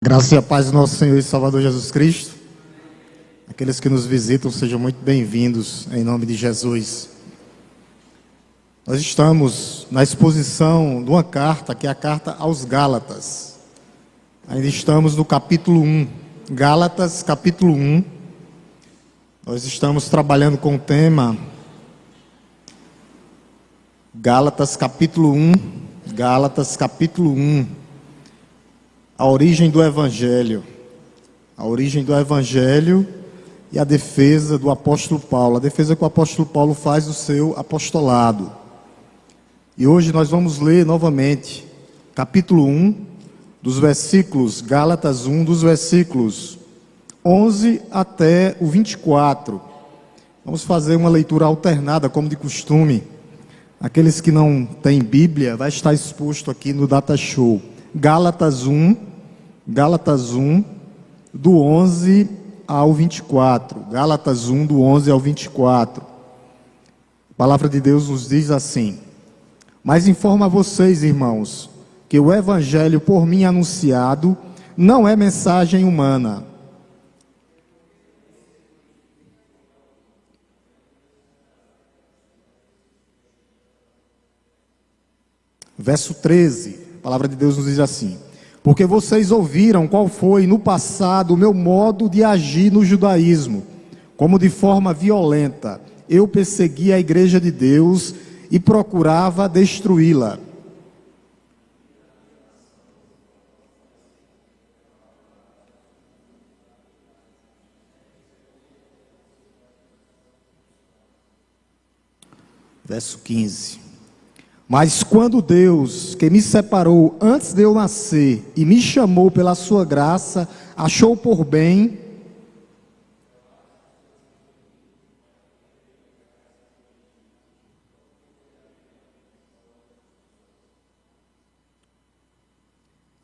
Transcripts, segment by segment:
Graça e a paz do nosso Senhor e Salvador Jesus Cristo. Aqueles que nos visitam, sejam muito bem-vindos, em nome de Jesus. Nós estamos na exposição de uma carta, que é a carta aos Gálatas. Ainda estamos no capítulo 1, Gálatas, capítulo 1. Nós estamos trabalhando com o tema Gálatas, capítulo 1, Gálatas, capítulo 1. A origem do Evangelho. A origem do Evangelho e a defesa do apóstolo Paulo. A defesa que o apóstolo Paulo faz do seu apostolado. E hoje nós vamos ler novamente capítulo 1, dos versículos, Gálatas 1, dos versículos 11 até o 24. Vamos fazer uma leitura alternada, como de costume. Aqueles que não têm Bíblia, vai estar exposto aqui no Data Show. Gálatas 1, do 11 ao 24. Gálatas 1, do 11 ao 24. A palavra de Deus nos diz assim: mas informo a vocês, irmãos, que o evangelho por mim anunciado não é mensagem humana. Verso 13, a palavra de Deus nos diz assim: porque vocês ouviram qual foi no passado o meu modo de agir no judaísmo, como de forma violenta eu perseguia a igreja de Deus e procurava destruí-la. Verso 15. Mas quando Deus, que me separou antes de eu nascer e me chamou pela sua graça, achou por bem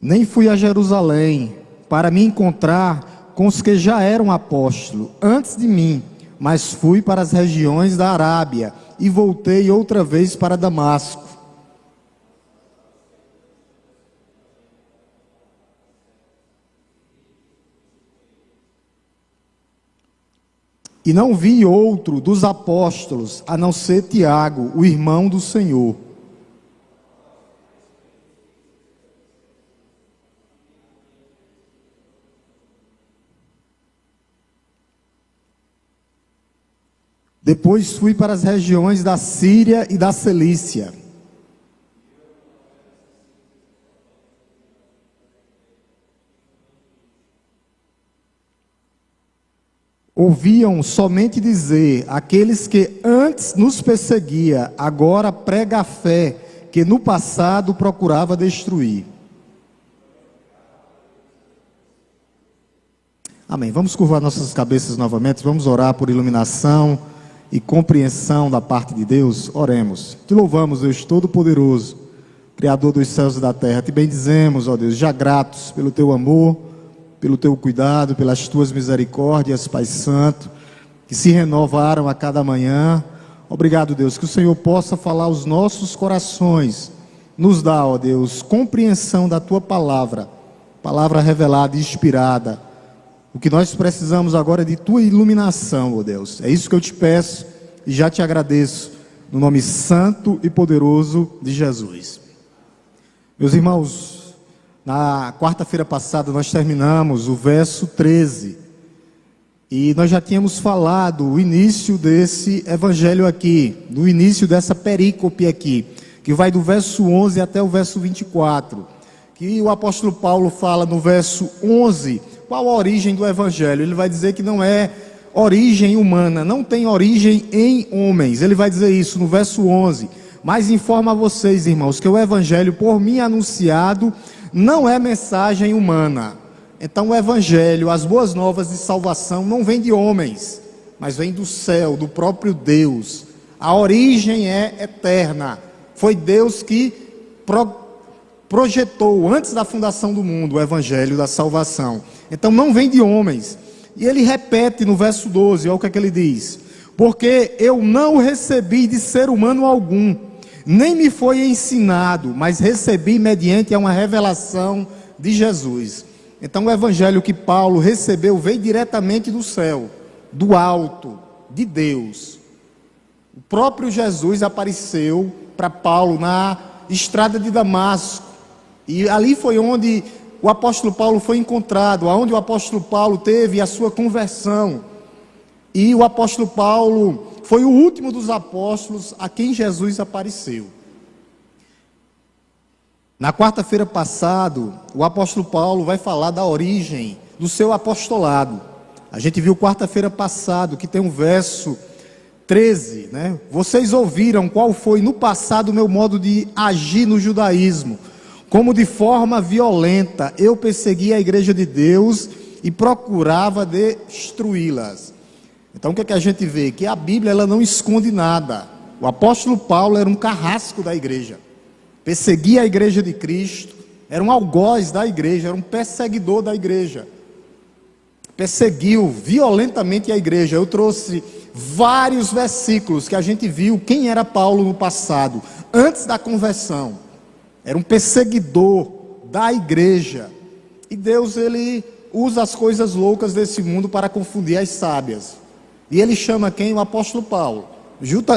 nem fui a Jerusalém para me encontrar com os que já eram apóstolos antes de mim, mas fui para as regiões da Arábia e voltei outra vez para Damasco. E não vi outro dos apóstolos, a não ser Tiago, o irmão do Senhor. Depois fui para as regiões da Síria e da Cilícia. Ouviam somente dizer, aqueles que antes nos perseguia, agora prega a fé, que no passado procurava destruir. Amém. Vamos curvar nossas cabeças novamente, vamos orar por iluminação e compreensão da parte de Deus. Oremos. Te louvamos, Deus Todo-Poderoso, Criador dos céus e da terra. Te bendizemos, ó Deus, já gratos pelo teu amor, pelo teu cuidado, pelas tuas misericórdias, Pai Santo, que se renovaram a cada manhã. Obrigado, Deus, que o Senhor possa falar aos nossos corações. Nos dá, ó Deus, compreensão da tua palavra, palavra revelada e inspirada. O que nós precisamos agora é de tua iluminação, ó Deus. É isso que eu te peço e já te agradeço, no nome santo e poderoso de Jesus. Meus irmãos, na quarta-feira passada nós terminamos o verso 13. E nós já tínhamos falado o início desse evangelho aqui, no início dessa perícope aqui, que vai do verso 11 até o verso 24. Que o apóstolo Paulo fala no verso 11, qual a origem do evangelho? Ele vai dizer que não é origem humana, não tem origem em homens. Ele vai dizer isso no verso 11. Mas informa a vocês, irmãos, que o evangelho por mim anunciado não é mensagem humana. Então o evangelho, as boas novas de salvação não vem de homens, mas vem do céu, do próprio Deus. A origem é eterna. Foi Deus que projetou antes da fundação do mundo o evangelho da salvação. Então não vem de homens. E ele repete no verso 12, olha o que é que ele diz: porque eu não recebi de ser humano algum, nem me foi ensinado, mas recebi mediante uma revelação de Jesus. Então o evangelho que Paulo recebeu veio diretamente do céu, do alto, de Deus. O próprio Jesus apareceu para Paulo na estrada de Damasco, e ali foi onde o apóstolo Paulo foi encontrado, onde o apóstolo Paulo teve a sua conversão. E o apóstolo Paulo foi o último dos apóstolos a quem Jesus apareceu. Na quarta-feira passada, o apóstolo Paulo vai falar da origem do seu apostolado. A gente viu quarta-feira passada que tem um verso 13, né? Vocês ouviram qual foi no passado o meu modo de agir no judaísmo, como de forma violenta eu perseguia a igreja de Deus e procurava destruí-las. Então o que é que a gente vê? Que a Bíblia ela não esconde nada. O apóstolo Paulo era um carrasco da igreja, perseguia a igreja de Cristo, era um algoz da igreja, era um perseguidor da igreja, perseguiu violentamente a igreja. Eu trouxe vários versículos que a gente viu quem era Paulo no passado, antes da conversão. Era um perseguidor da igreja. E Deus, ele usa as coisas loucas desse mundo para confundir as sábias. E ele chama quem? O apóstolo Paulo,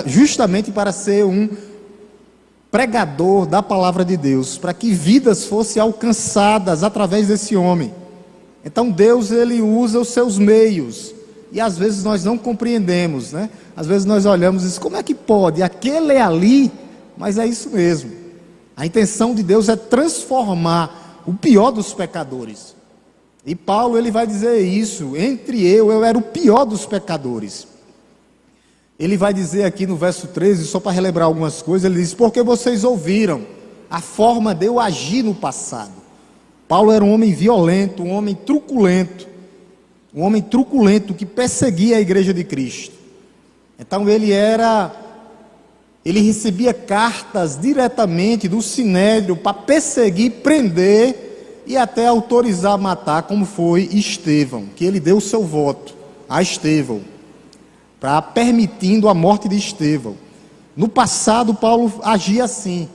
justamente para ser um pregador da palavra de Deus, para que vidas fossem alcançadas através desse homem. Então Deus, ele usa os seus meios, e às vezes nós não compreendemos, né? Às vezes nós olhamos e dizemos, como é que pode? Aquele é ali, mas é isso mesmo. A intenção de Deus é transformar o pior dos pecadores. E Paulo, ele vai dizer isso, entre eu era o pior dos pecadores. Ele vai dizer aqui no verso 13, só para relembrar algumas coisas, ele diz, porque vocês ouviram a forma de eu agir no passado. Paulo era um homem violento, um homem truculento que perseguia a igreja de Cristo. Então ele recebia cartas diretamente do Sinédrio para perseguir, prender e até autorizar a matar, como foi Estevão, que ele deu o seu voto a Estevão, para permitindo a morte de Estevão. No passado, Paulo agia assim.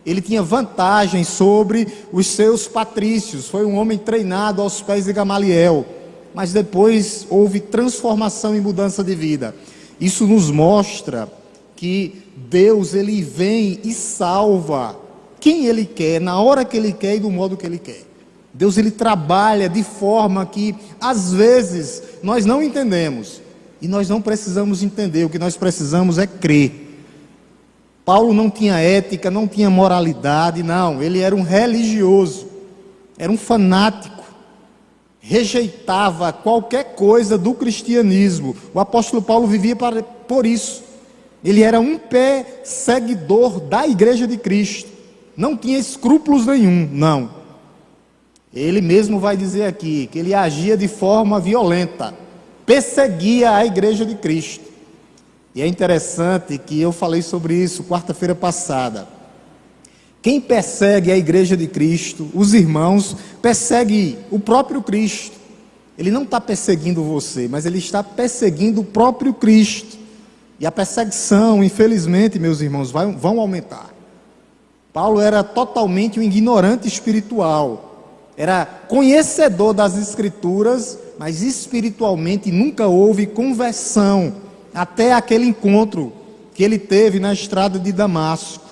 Ele tinha vantagem sobre os seus patrícios, foi um homem treinado aos pés de Gamaliel, mas depois houve transformação e mudança de vida. Isso nos mostra que Deus, ele vem e salva quem ele quer, na hora que ele quer e do modo que ele quer. Deus, ele trabalha de forma que às vezes nós não entendemos, e nós não precisamos entender, o que nós precisamos é crer. Paulo não tinha ética, não tinha moralidade, não, ele era um religioso, era um fanático, rejeitava qualquer coisa do cristianismo. O apóstolo Paulo vivia por isso. Ele era um perseguidor da igreja de Cristo, não tinha escrúpulos nenhum, não. Ele mesmo vai dizer aqui, que ele agia de forma violenta, perseguia a igreja de Cristo. E é interessante que eu falei sobre isso quarta-feira passada. Quem persegue a igreja de Cristo, os irmãos, persegue o próprio Cristo. Ele não está perseguindo você, mas ele está perseguindo o próprio Cristo. E a perseguição, infelizmente, meus irmãos, vão aumentar. Paulo era totalmente um ignorante espiritual. Era conhecedor das Escrituras, mas espiritualmente nunca houve conversão, até aquele encontro que ele teve na estrada de Damasco.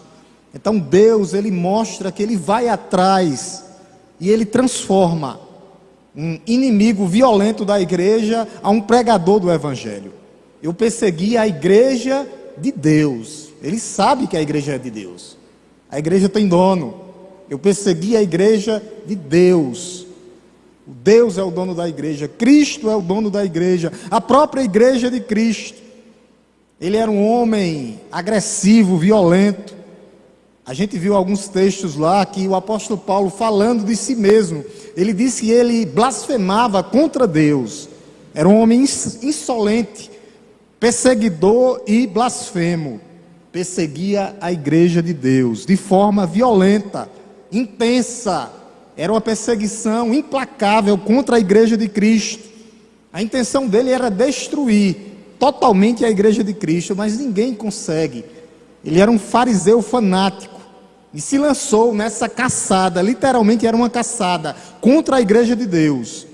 Então Deus, ele mostra que ele vai atrás e ele transforma um inimigo violento da igreja a um pregador do evangelho. Eu persegui a igreja de Deus. Ele sabe que a igreja é de Deus. A igreja tem dono. Eu persegui a igreja de Deus. Deus é o dono da igreja, Cristo é o dono da igreja, a própria igreja de Cristo. Ele era um homem agressivo, violento. A gente viu alguns textos lá que o apóstolo Paulo, falando de si mesmo, ele disse que ele blasfemava contra Deus. Era um homem insolente, perseguidor e blasfemo. Perseguia a igreja de Deus de forma violenta, intensa. Era uma perseguição implacável contra a igreja de Cristo. A intenção dele era destruir totalmente a igreja de Cristo, mas ninguém consegue. Ele era um fariseu fanático, e se lançou nessa caçada, literalmente era uma caçada, contra a igreja de Deus.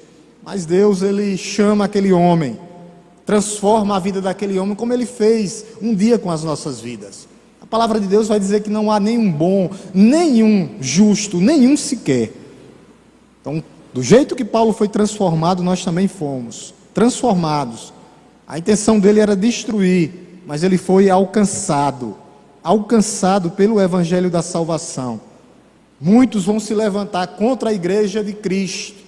Mas Deus, ele chama aquele homem, transforma a vida daquele homem, como ele fez um dia com as nossas vidas. A palavra de Deus vai dizer que não há nenhum bom, nenhum justo, nenhum sequer. Então, do jeito que Paulo foi transformado, nós também fomos transformados. A intenção dele era destruir, mas ele foi alcançado pelo evangelho da salvação. Muitos vão se levantar contra a igreja de Cristo.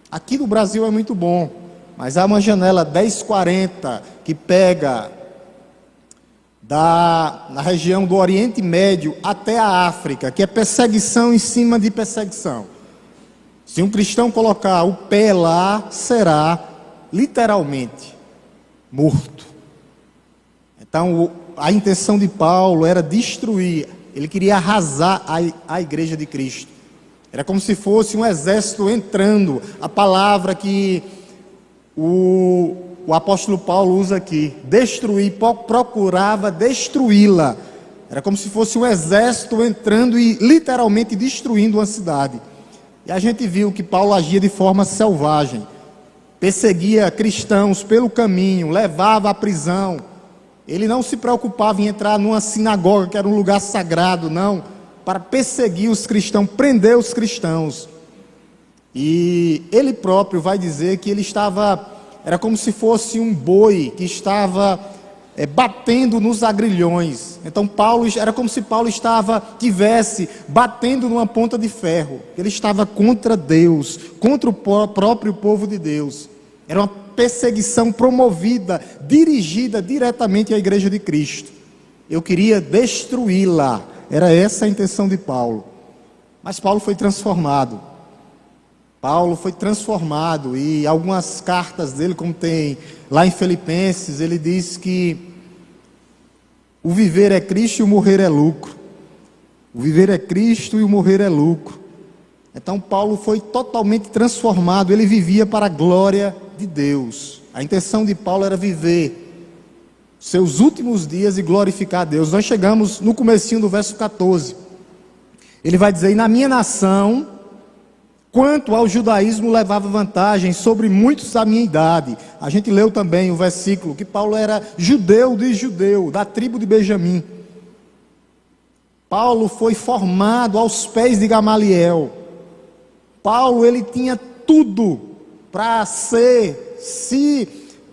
Aqui no Brasil é muito bom, mas há uma janela 1040 que pega na região do Oriente Médio até a África, que é perseguição em cima de perseguição. Se um cristão colocar o pé lá, será literalmente morto. Então, a intenção de Paulo era destruir, ele queria arrasar a igreja de Cristo. Era como se fosse um exército entrando, a palavra que o apóstolo Paulo usa aqui, destruir, procurava destruí-la. Era como se fosse um exército entrando e literalmente destruindo uma cidade. E a gente viu que Paulo agia de forma selvagem, perseguia cristãos pelo caminho, levava à prisão. Ele não se preocupava em entrar numa sinagoga, que era um lugar sagrado, não, para perseguir os cristãos, prender os cristãos. E ele próprio vai dizer que ele era como se fosse um boi que estava batendo nos agrilhões. Então era como se Paulo tivesse batendo numa ponta de ferro. Ele estava contra Deus, contra o próprio povo de Deus. Era uma perseguição promovida, dirigida diretamente à igreja de Cristo. Eu queria destruí-la. Era essa a intenção de Paulo. Mas Paulo foi transformado. E algumas cartas dele, como tem lá em Filipenses, ele diz que o viver é Cristo e o morrer é lucro. O viver é Cristo e o morrer é lucro. Então Paulo foi totalmente transformado, ele vivia para a glória de Deus. A intenção de Paulo era viver seus últimos dias e glorificar a Deus. Nós chegamos no comecinho do verso 14. Ele vai dizer: e na minha nação, quanto ao judaísmo, levava vantagem sobre muitos da minha idade. A gente leu também o versículo que Paulo era judeu de judeu, da tribo de Benjamim. Paulo foi formado aos pés de Gamaliel. Paulo, ele tinha tudo para ser,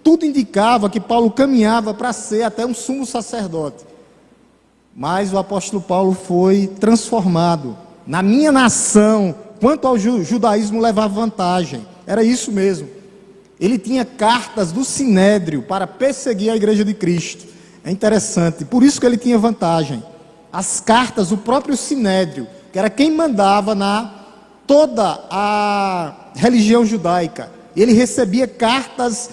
tudo indicava que Paulo caminhava para ser até um sumo sacerdote. Mas o apóstolo Paulo foi transformado. Na minha nação, quanto ao judaísmo, levava vantagem. Era isso mesmo. Ele tinha cartas do Sinédrio para perseguir a igreja de Cristo. É interessante, por isso que ele tinha vantagem. As cartas, o próprio Sinédrio, que era quem mandava toda a religião judaica. Ele recebia cartas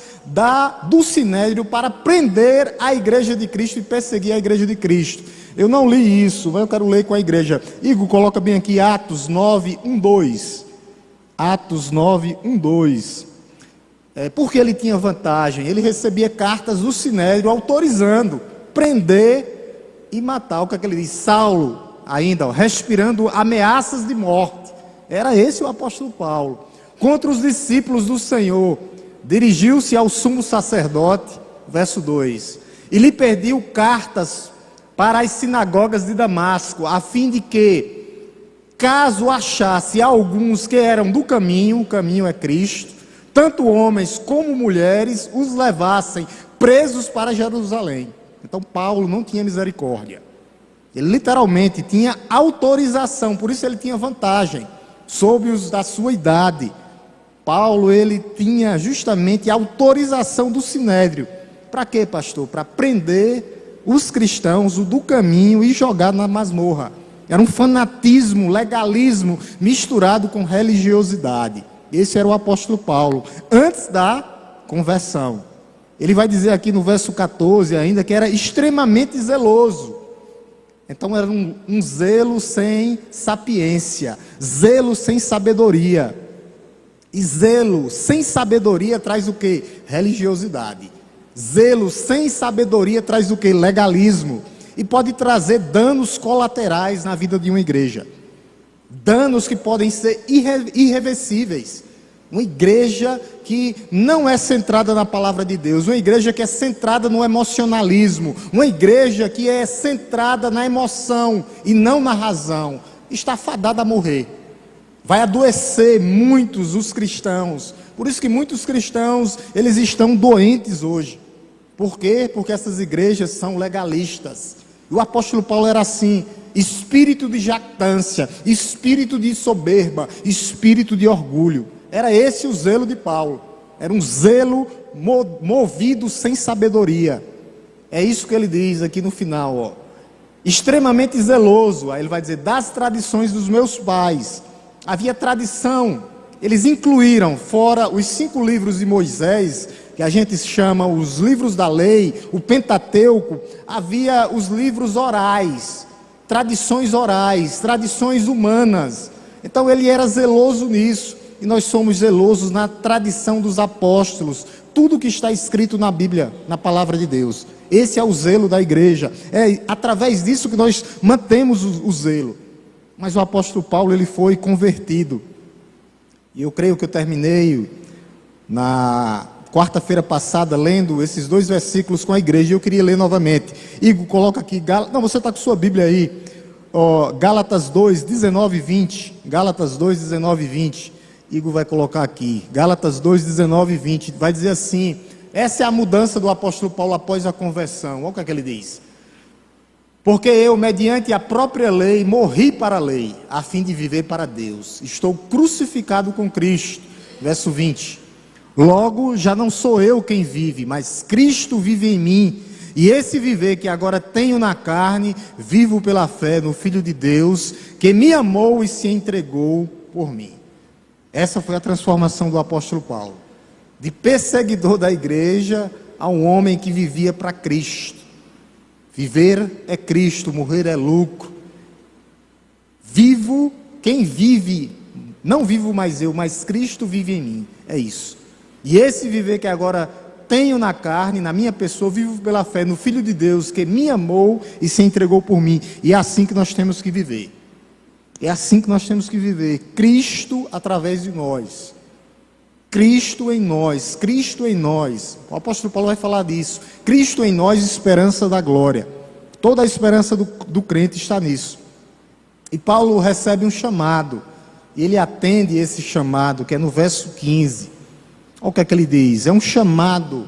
do Sinédrio para prender a igreja de Cristo e perseguir a igreja de Cristo. Eu não li isso, mas eu quero ler com a igreja. Igor, coloca bem aqui Atos 9, 1, 2. Atos 9, 1, 2. Porque ele tinha vantagem. Ele recebia cartas do Sinédrio autorizando prender e matar. O que é que ele diz? Saulo, ainda, respirando ameaças de morte. Era esse o apóstolo Paulo. Contra os discípulos do Senhor, dirigiu-se ao sumo sacerdote, verso 2, e lhe pediu cartas para as sinagogas de Damasco, a fim de que, caso achasse alguns que eram do caminho, o caminho é Cristo, tanto homens como mulheres, os levassem presos para Jerusalém. Então Paulo não tinha misericórdia. Ele literalmente tinha autorização, por isso ele tinha vantagem sobre os da sua idade. Paulo, ele tinha justamente a autorização do Sinédrio. Para quê, pastor? Para prender os cristãos do caminho e jogar na masmorra. Era um fanatismo, legalismo misturado com religiosidade. Esse era o apóstolo Paulo, antes da conversão. Ele vai dizer aqui no verso 14 ainda que era extremamente zeloso. Então era um zelo sem sapiência, zelo sem sabedoria. E zelo sem sabedoria traz o quê? Religiosidade. Zelo sem sabedoria traz o quê? Legalismo. e pode trazer danos colaterais na vida de uma igreja. Danos que podem ser irreversíveis. Uma igreja que não é centrada na palavra de Deus, uma igreja que é centrada no emocionalismo, uma igreja que é centrada na emoção e não na razão, está fadada a morrer. Vai adoecer muitos os cristãos. Por isso que muitos cristãos, eles estão doentes hoje. Por quê? Porque essas igrejas são legalistas. E o apóstolo Paulo era assim: espírito de jactância, espírito de soberba, espírito de orgulho. Era esse o zelo de Paulo. Era um zelo movido sem sabedoria. É isso que ele diz aqui no final, ó. Extremamente zeloso. Aí ele vai dizer: das tradições dos meus pais. Havia tradição. Eles incluíram, fora os 5 livros de Moisés, que a gente chama os livros da lei, o Pentateuco, havia os livros orais, tradições humanas. Então ele era zeloso nisso. E nós somos zelosos na tradição dos apóstolos. Tudo que está escrito na Bíblia, na palavra de Deus. Esse é o zelo da igreja. É através disso que nós mantemos o zelo. Mas o apóstolo Paulo, ele foi convertido. E eu creio que eu terminei na quarta-feira passada lendo esses 2 versículos com a igreja. E eu queria ler novamente. Igor, coloca aqui. Não, você está com sua Bíblia aí. Gálatas 2, 19 e 20. Gálatas 2, 19 e 20. Igor vai colocar aqui, Gálatas 2, 19 e 20, vai dizer assim, essa é a mudança do apóstolo Paulo após a conversão. Olha o que é que ele diz: porque eu, mediante a própria lei, morri para a lei, a fim de viver para Deus. Estou crucificado com Cristo. Verso 20, logo já não sou eu quem vive, mas Cristo vive em mim, e esse viver que agora tenho na carne, vivo pela fé no Filho de Deus, que me amou e se entregou por mim. Essa foi a transformação do apóstolo Paulo, de perseguidor da igreja a um homem que vivia para Cristo. Viver é Cristo, morrer é lucro. Vivo, quem vive, não vivo mais eu, mas Cristo vive em mim, é isso. E esse viver que agora tenho na carne, na minha pessoa, vivo pela fé no Filho de Deus, que me amou e se entregou por mim. E é assim que nós temos que viver. É assim que nós temos que viver. Cristo através de nós. Cristo em nós. Cristo em nós. O apóstolo Paulo vai falar disso. Cristo em nós, esperança da glória. Toda a esperança do crente está nisso. E Paulo recebe um chamado. E ele atende esse chamado, que é no verso 15. Olha o que é que ele diz. É um chamado.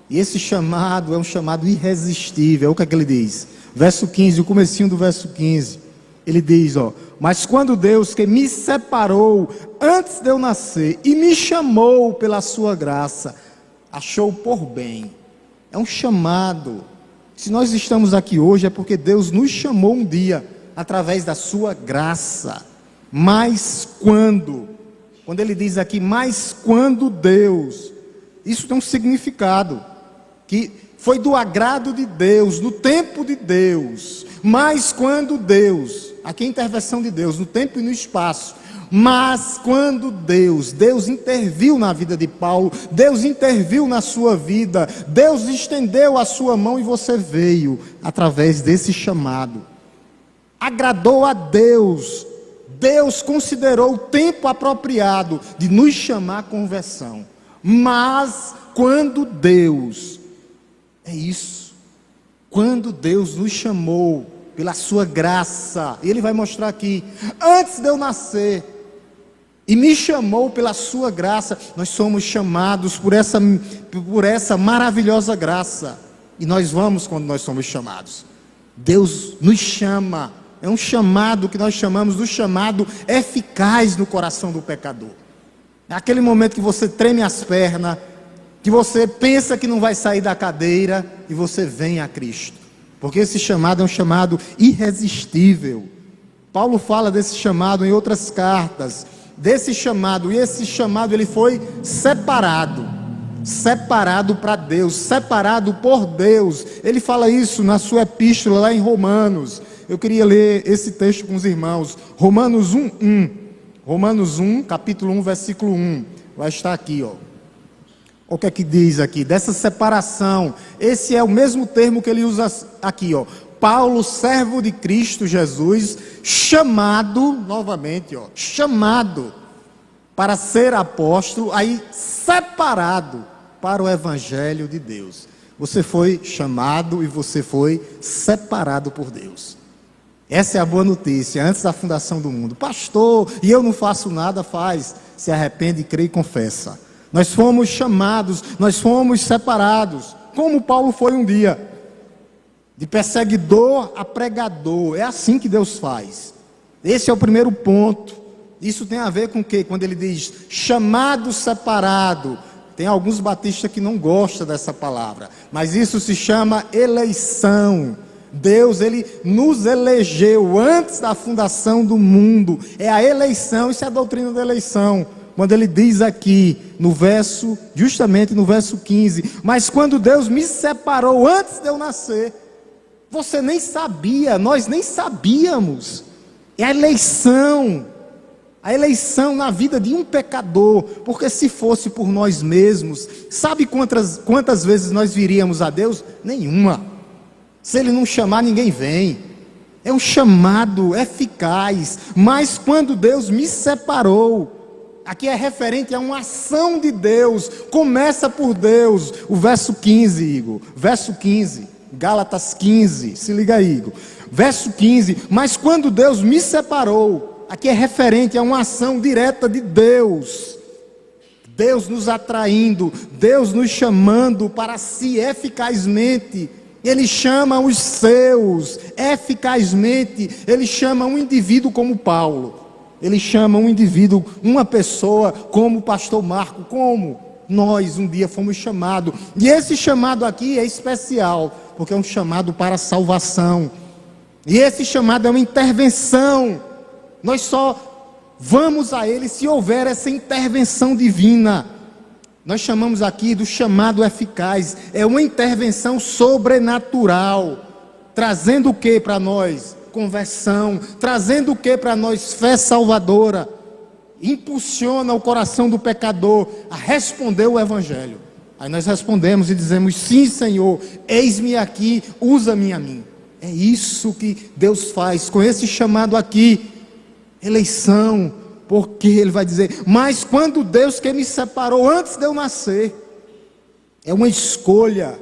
E esse chamado é um chamado irresistível. Olha o que é que ele diz. Verso 15, o comecinho do verso 15. Ele diz, mas quando Deus que me separou antes de eu nascer e me chamou pela sua graça, achou por bem. É um chamado. Se nós estamos aqui hoje é porque Deus nos chamou um dia através da sua graça. Mas quando ele diz aqui, mas quando Deus, isso tem um significado, que foi do agrado de Deus, no tempo de Deus, mas quando Deus, aqui é a intervenção de Deus, no tempo e no espaço, mas quando Deus interviu na vida de Paulo, Deus interviu na sua vida, Deus estendeu a sua mão e você veio, através desse chamado, agradou a Deus, Deus considerou o tempo apropriado de nos chamar à conversão, mas quando Deus, é isso, quando Deus nos chamou pela sua graça, Ele vai mostrar aqui, antes de eu nascer, e me chamou pela sua graça, nós somos chamados por essa maravilhosa graça, e nós vamos quando nós somos chamados, Deus nos chama, é um chamado que nós chamamos do chamado eficaz no coração do pecador, é aquele momento que você treme as pernas, que você pensa que não vai sair da cadeira e você vem a Cristo, porque esse chamado é um chamado irresistível. Paulo fala desse chamado em outras cartas, desse chamado, e esse chamado ele foi separado para Deus, separado por Deus. Ele fala isso na sua epístola lá em Romanos. Eu queria ler esse texto com os irmãos, Romanos 1, Romanos 1, capítulo 1, versículo 1, vai estar aqui, o que é que diz aqui, dessa separação, esse é o mesmo termo que ele usa aqui, Paulo, servo de Cristo Jesus, chamado, novamente, chamado para ser apóstolo, aí separado para o Evangelho de Deus. Você foi chamado e você foi separado por Deus. Essa é a boa notícia, antes da fundação do mundo. Pastor, e eu não faço nada, faz. Se arrepende, crê e confessa. Nós fomos chamados, nós fomos separados, como Paulo foi um dia. De perseguidor a pregador, é assim que Deus faz. Esse é o primeiro ponto. Isso tem a ver com o quê? Quando ele diz chamado, separado. Tem alguns batistas que não gostam dessa palavra, mas isso se chama eleição. Deus, Ele nos elegeu antes da fundação do mundo. É a eleição, isso é a doutrina da eleição. Quando Ele diz aqui, justamente no verso 15, mas quando Deus me separou antes de eu nascer, você nem sabia, nós nem sabíamos. É a eleição na vida de um pecador, porque se fosse por nós mesmos, sabe quantas vezes nós viríamos a Deus? Nenhuma. Se Ele não chamar, ninguém vem. É um chamado eficaz, mas quando Deus me separou, aqui é referente a uma ação de Deus, começa por Deus. O verso 15, Igor, verso 15, Gálatas 15, se liga aí, Igor. Verso 15, mas quando Deus me separou, aqui é referente a uma ação direta de Deus. Deus nos atraindo, Deus nos chamando para si eficazmente. Ele chama os seus eficazmente. Ele chama um indivíduo como Paulo. Ele chama um indivíduo, uma pessoa como o pastor Marco, como nós um dia fomos chamados. E esse chamado aqui é especial, porque é um chamado para a salvação. E esse chamado é uma intervenção. Nós só vamos a Ele se houver essa intervenção divina. Nós chamamos aqui do chamado eficaz. É uma intervenção sobrenatural. Trazendo o que para nós? Conversão. Trazendo o que para nós? Fé salvadora. Impulsiona o coração do pecador a responder o Evangelho. Aí nós respondemos e dizemos: sim, Senhor, eis-me aqui, usa-me a mim. É isso que Deus faz com esse chamado aqui. Eleição, porque Ele vai dizer, mas quando Deus que me separou antes de eu nascer, é uma escolha,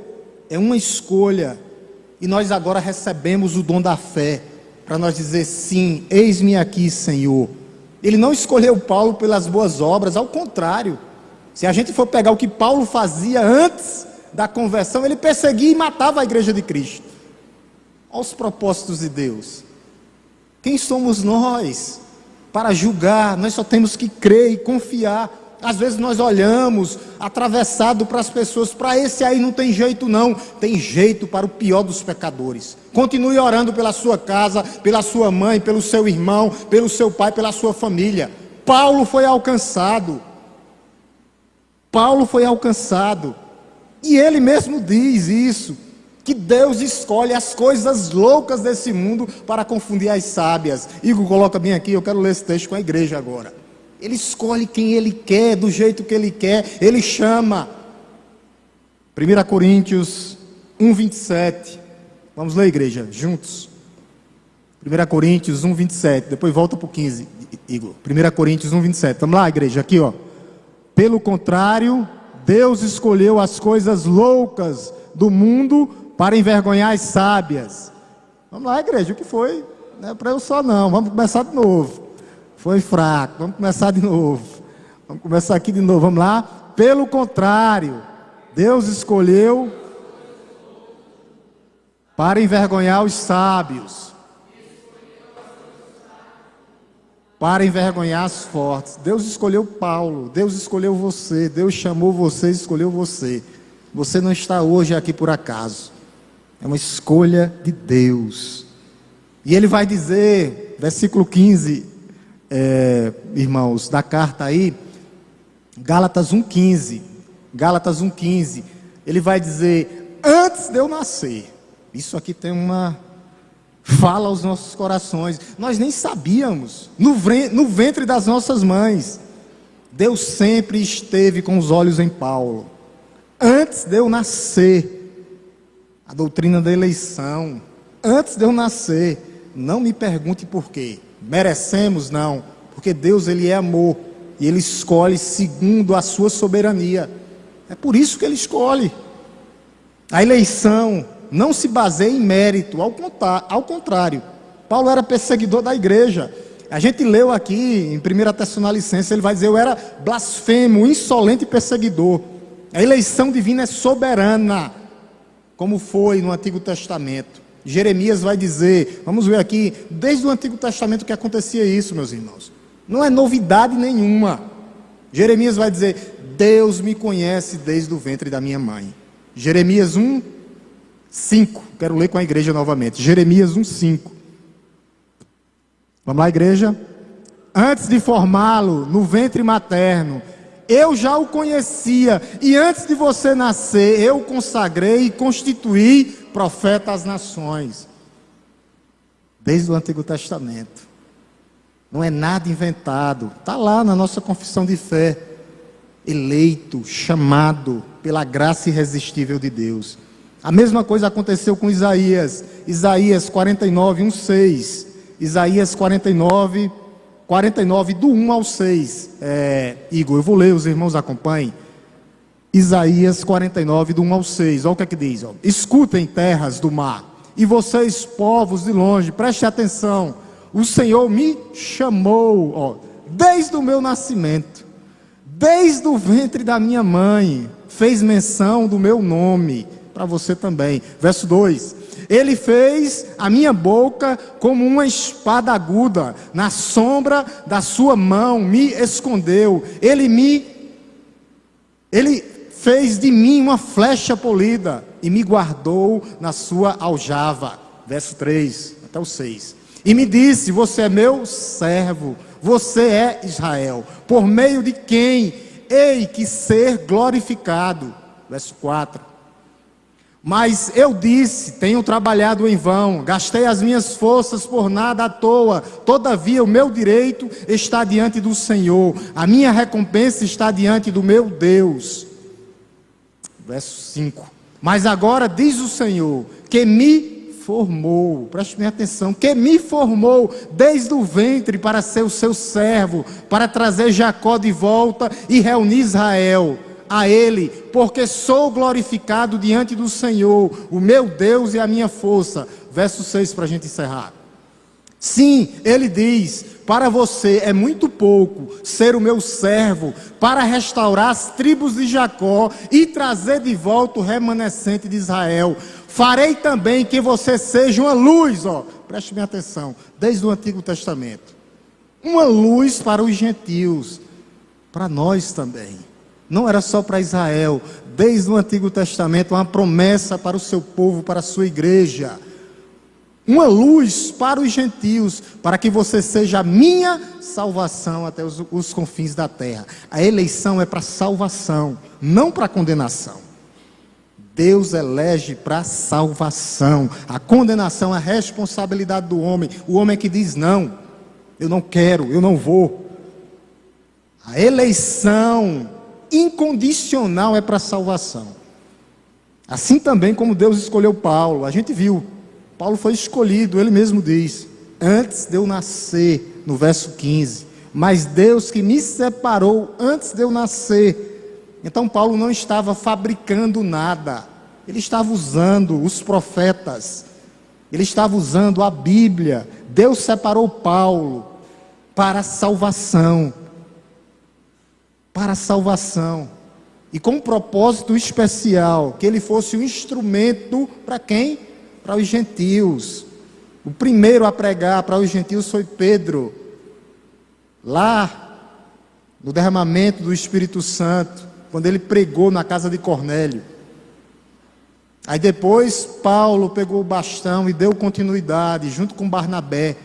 e nós agora recebemos o dom da fé, para nós dizer sim, eis-me aqui, Senhor. Ele não escolheu Paulo pelas boas obras, ao contrário, se a gente for pegar o que Paulo fazia antes da conversão, ele perseguia e matava a igreja de Cristo. Olha os propósitos de Deus. Quem somos nós para julgar? Nós só temos que crer e confiar. Às vezes nós olhamos atravessado para as pessoas, para esse aí não tem jeito não, tem jeito para o pior dos pecadores. Continue orando pela sua casa, pela sua mãe, pelo seu irmão, pelo seu pai, pela sua família. Paulo foi alcançado, e ele mesmo diz isso, que Deus escolhe as coisas loucas desse mundo para confundir as sábias. Igor, coloca bem aqui, eu quero ler esse texto com a igreja agora. Ele escolhe quem Ele quer, do jeito que Ele quer, Ele chama. 1 Coríntios 1:27, vamos ler, igreja, juntos. 1 Coríntios 1:27, depois volta para o 15, Igor. 1 Coríntios 1:27, vamos lá, igreja, aqui ó. Pelo contrário, Deus escolheu as coisas loucas do mundo para envergonhar as sábias. Vamos lá, igreja, o que foi? Não é para eu só não, vamos começar de novo. Foi fraco, vamos começar de novo. Vamos começar aqui de novo, vamos lá. Pelo contrário, Deus escolheu para envergonhar os sábios, para envergonhar os fortes. Deus escolheu Paulo, Deus escolheu você, Deus chamou você, escolheu você. Você não está hoje aqui por acaso. É uma escolha de Deus. E Ele vai dizer, versículo 15, irmãos, da carta aí, Gálatas 1:15, Ele vai dizer, antes de eu nascer. Isso aqui tem uma fala aos nossos corações. Nós nem sabíamos, no ventre das nossas mães, Deus sempre esteve com os olhos em Paulo. Antes de eu nascer, a doutrina da eleição. antes de eu nascer. Não me pergunte por quê. Merecemos? Não. Porque Deus, Ele é amor. E Ele escolhe segundo a sua soberania. É por isso que Ele escolhe. A eleição não se baseia em mérito. Ao contrário. Paulo era perseguidor da igreja. A gente leu aqui em 1 Tessalonicenses, ele vai dizer: eu era blasfemo, insolente e perseguidor. A eleição divina é soberana, como foi no Antigo Testamento. Jeremias vai dizer, vamos ver aqui, desde o Antigo Testamento que acontecia isso, meus irmãos. Não é novidade nenhuma. Jeremias vai dizer: Deus me conhece desde o ventre da minha mãe. Jeremias 1:5. Quero ler com a igreja novamente. Jeremias 1:5. Vamos lá, igreja? Antes de formá-lo no ventre materno, eu já o conhecia, e antes de você nascer, eu o consagrei e constituí profeta às nações. Desde o Antigo Testamento. Não é nada inventado. Está lá na nossa confissão de fé. Eleito, chamado pela graça irresistível de Deus. A mesma coisa aconteceu com Isaías. Isaías 49:1-6. Isaías 49, do 1 ao 6. Igor, eu vou ler, os irmãos acompanhem. Isaías 49, do 1 ao 6. Olha o que é que diz. Escutem, terras do mar, e vocês, povos de longe, prestem atenção. O Senhor me chamou, desde o meu nascimento, desde o ventre da minha mãe, fez menção do meu nome, para você também. Verso 2. Ele fez a minha boca como uma espada aguda, na sombra da sua mão me escondeu. Ele fez de mim uma flecha polida e me guardou na sua aljava. Verso 3 até o 6. E me disse: você é meu servo, você é Israel, por meio de quem hei que ser glorificado. Verso 4. Mas eu disse: tenho trabalhado em vão, gastei as minhas forças por nada à toa. Todavia o meu direito está diante do Senhor, a minha recompensa está diante do meu Deus. Verso 5. Mas agora diz o Senhor, que me formou, preste bem atenção, que me formou desde o ventre para ser o seu servo, para trazer Jacó de volta e reunir Israel a ele, porque sou glorificado diante do Senhor, o meu Deus e a minha força. Verso 6 para a gente encerrar. Sim, ele diz: para você é muito pouco ser o meu servo, para restaurar as tribos de Jacó e trazer de volta o remanescente de Israel. Farei também que você seja uma luz, preste bem atenção, desde o Antigo Testamento, uma luz para os gentios, para nós também. Não era só para Israel, desde o Antigo Testamento, uma promessa para o seu povo, para a sua igreja. Uma luz para os gentios, para que você seja a minha salvação até os confins da terra. A eleição é para salvação, não para condenação. Deus elege para salvação. A condenação é a responsabilidade do homem. O homem é que diz: não, eu não quero, eu não vou. A eleição incondicional é para salvação. Assim também como Deus escolheu Paulo. A gente viu, Paulo foi escolhido, ele mesmo diz: antes de eu nascer, no verso 15, mas Deus que me separou antes de eu nascer. Então Paulo não estava fabricando nada, ele estava usando os profetas, ele estava usando a Bíblia. Deus separou Paulo para a salvação, e com um propósito especial, que ele fosse um instrumento para quem? Para os gentios. O primeiro a pregar para os gentios foi Pedro, lá no derramamento do Espírito Santo, quando ele pregou na casa de Cornélio. Aí depois Paulo pegou o bastão e deu continuidade junto com Barnabé.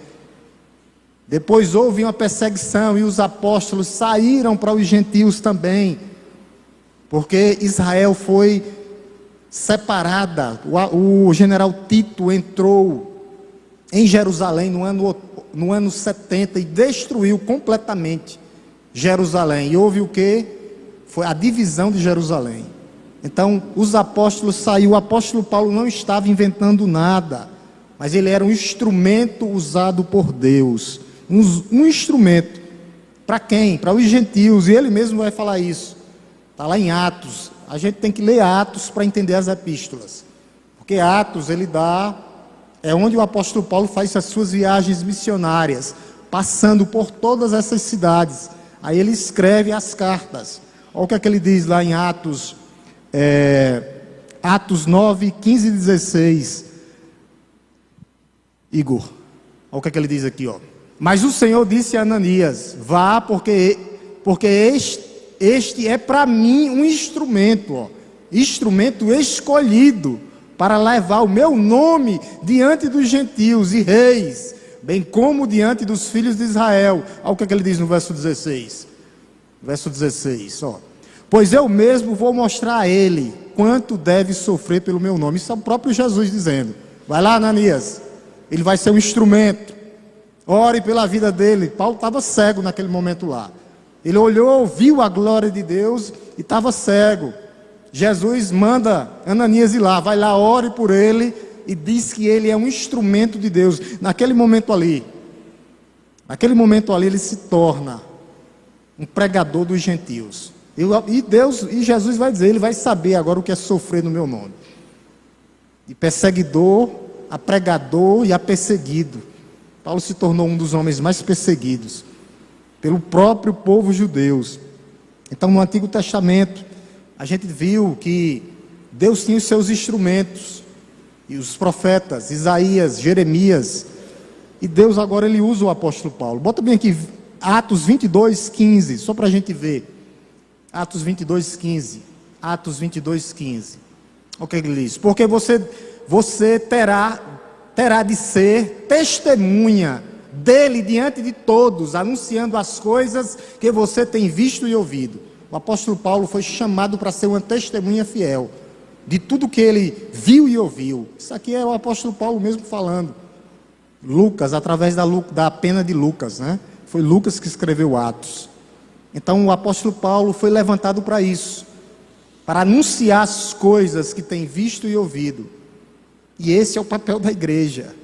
Depois houve uma perseguição e os apóstolos saíram para os gentios também, porque Israel foi separada. O general Tito entrou em Jerusalém no ano 70 e destruiu completamente Jerusalém. E houve o quê? Foi a divisão de Jerusalém. Então os apóstolos saíram. O apóstolo Paulo não estava inventando nada. mas ele era um instrumento usado por Deus. Um instrumento. Para quem? Para os gentios, e ele mesmo vai falar isso. Está lá em Atos. A gente tem que ler Atos para entender as epístolas. Porque Atos, é onde o apóstolo Paulo faz as suas viagens missionárias, passando por todas essas cidades. Aí ele escreve as cartas. Olha o que é que ele diz lá em Atos, Atos 9, 15 e 16. Igor, olha o que é que ele diz aqui, ó. Mas o Senhor disse a Ananias: vá, porque este é para mim um instrumento, ó, instrumento escolhido para levar o meu nome diante dos gentios e reis, bem como diante dos filhos de Israel. Olha o que é que ele diz no verso 16. Verso 16, ó. Pois eu mesmo vou mostrar a ele quanto deve sofrer pelo meu nome. Isso é o próprio Jesus dizendo. Vai lá, Ananias. Ele vai ser um instrumento. Ore pela vida dele. Paulo estava cego naquele momento lá. Ele olhou, viu a glória de Deus e estava cego. Jesus manda Ananias ir lá. Vai lá, ore por ele. E diz que ele é um instrumento de Deus. Naquele momento ali, ele se torna um pregador dos gentios. E Jesus vai dizer, ele vai saber agora o que é sofrer no meu nome. De perseguidor a pregador e a perseguido. Paulo se tornou um dos homens mais perseguidos pelo próprio povo judeu. Então, no Antigo Testamento, a gente viu que Deus tinha os seus instrumentos, e os profetas, Isaías, Jeremias, e Deus agora ele usa o apóstolo Paulo. Bota bem aqui, Atos 22, 15, só para a gente ver. Atos 22, 15. Atos 22, 15. Olha o que ele diz. Porque você terá de ser testemunha dele diante de todos, anunciando as coisas que você tem visto e ouvido. O apóstolo Paulo foi chamado para ser uma testemunha fiel de tudo que ele viu e ouviu. Isso aqui é o apóstolo Paulo mesmo falando. Lucas, através da pena de Lucas, né? Foi Lucas que escreveu Atos. Então o apóstolo Paulo foi levantado para isso, para anunciar as coisas que tem visto e ouvido. E esse é o papel da igreja.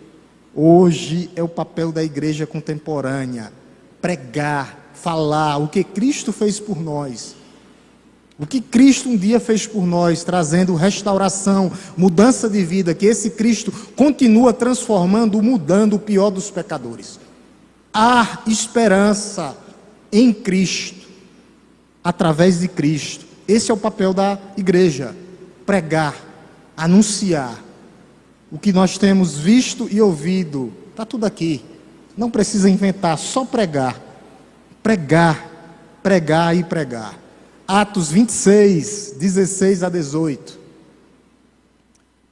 Hoje é o papel da igreja contemporânea. Pregar, falar o que Cristo fez por nós. O que Cristo um dia fez por nós, trazendo restauração, mudança de vida, que esse Cristo continua transformando, mudando o pior dos pecadores. Há esperança em Cristo, através de Cristo. Esse é o papel da igreja. Pregar, anunciar. O que nós temos visto e ouvido, está tudo aqui. Não precisa inventar, só pregar. Pregar, pregar e pregar. Atos 26, 16 a 18.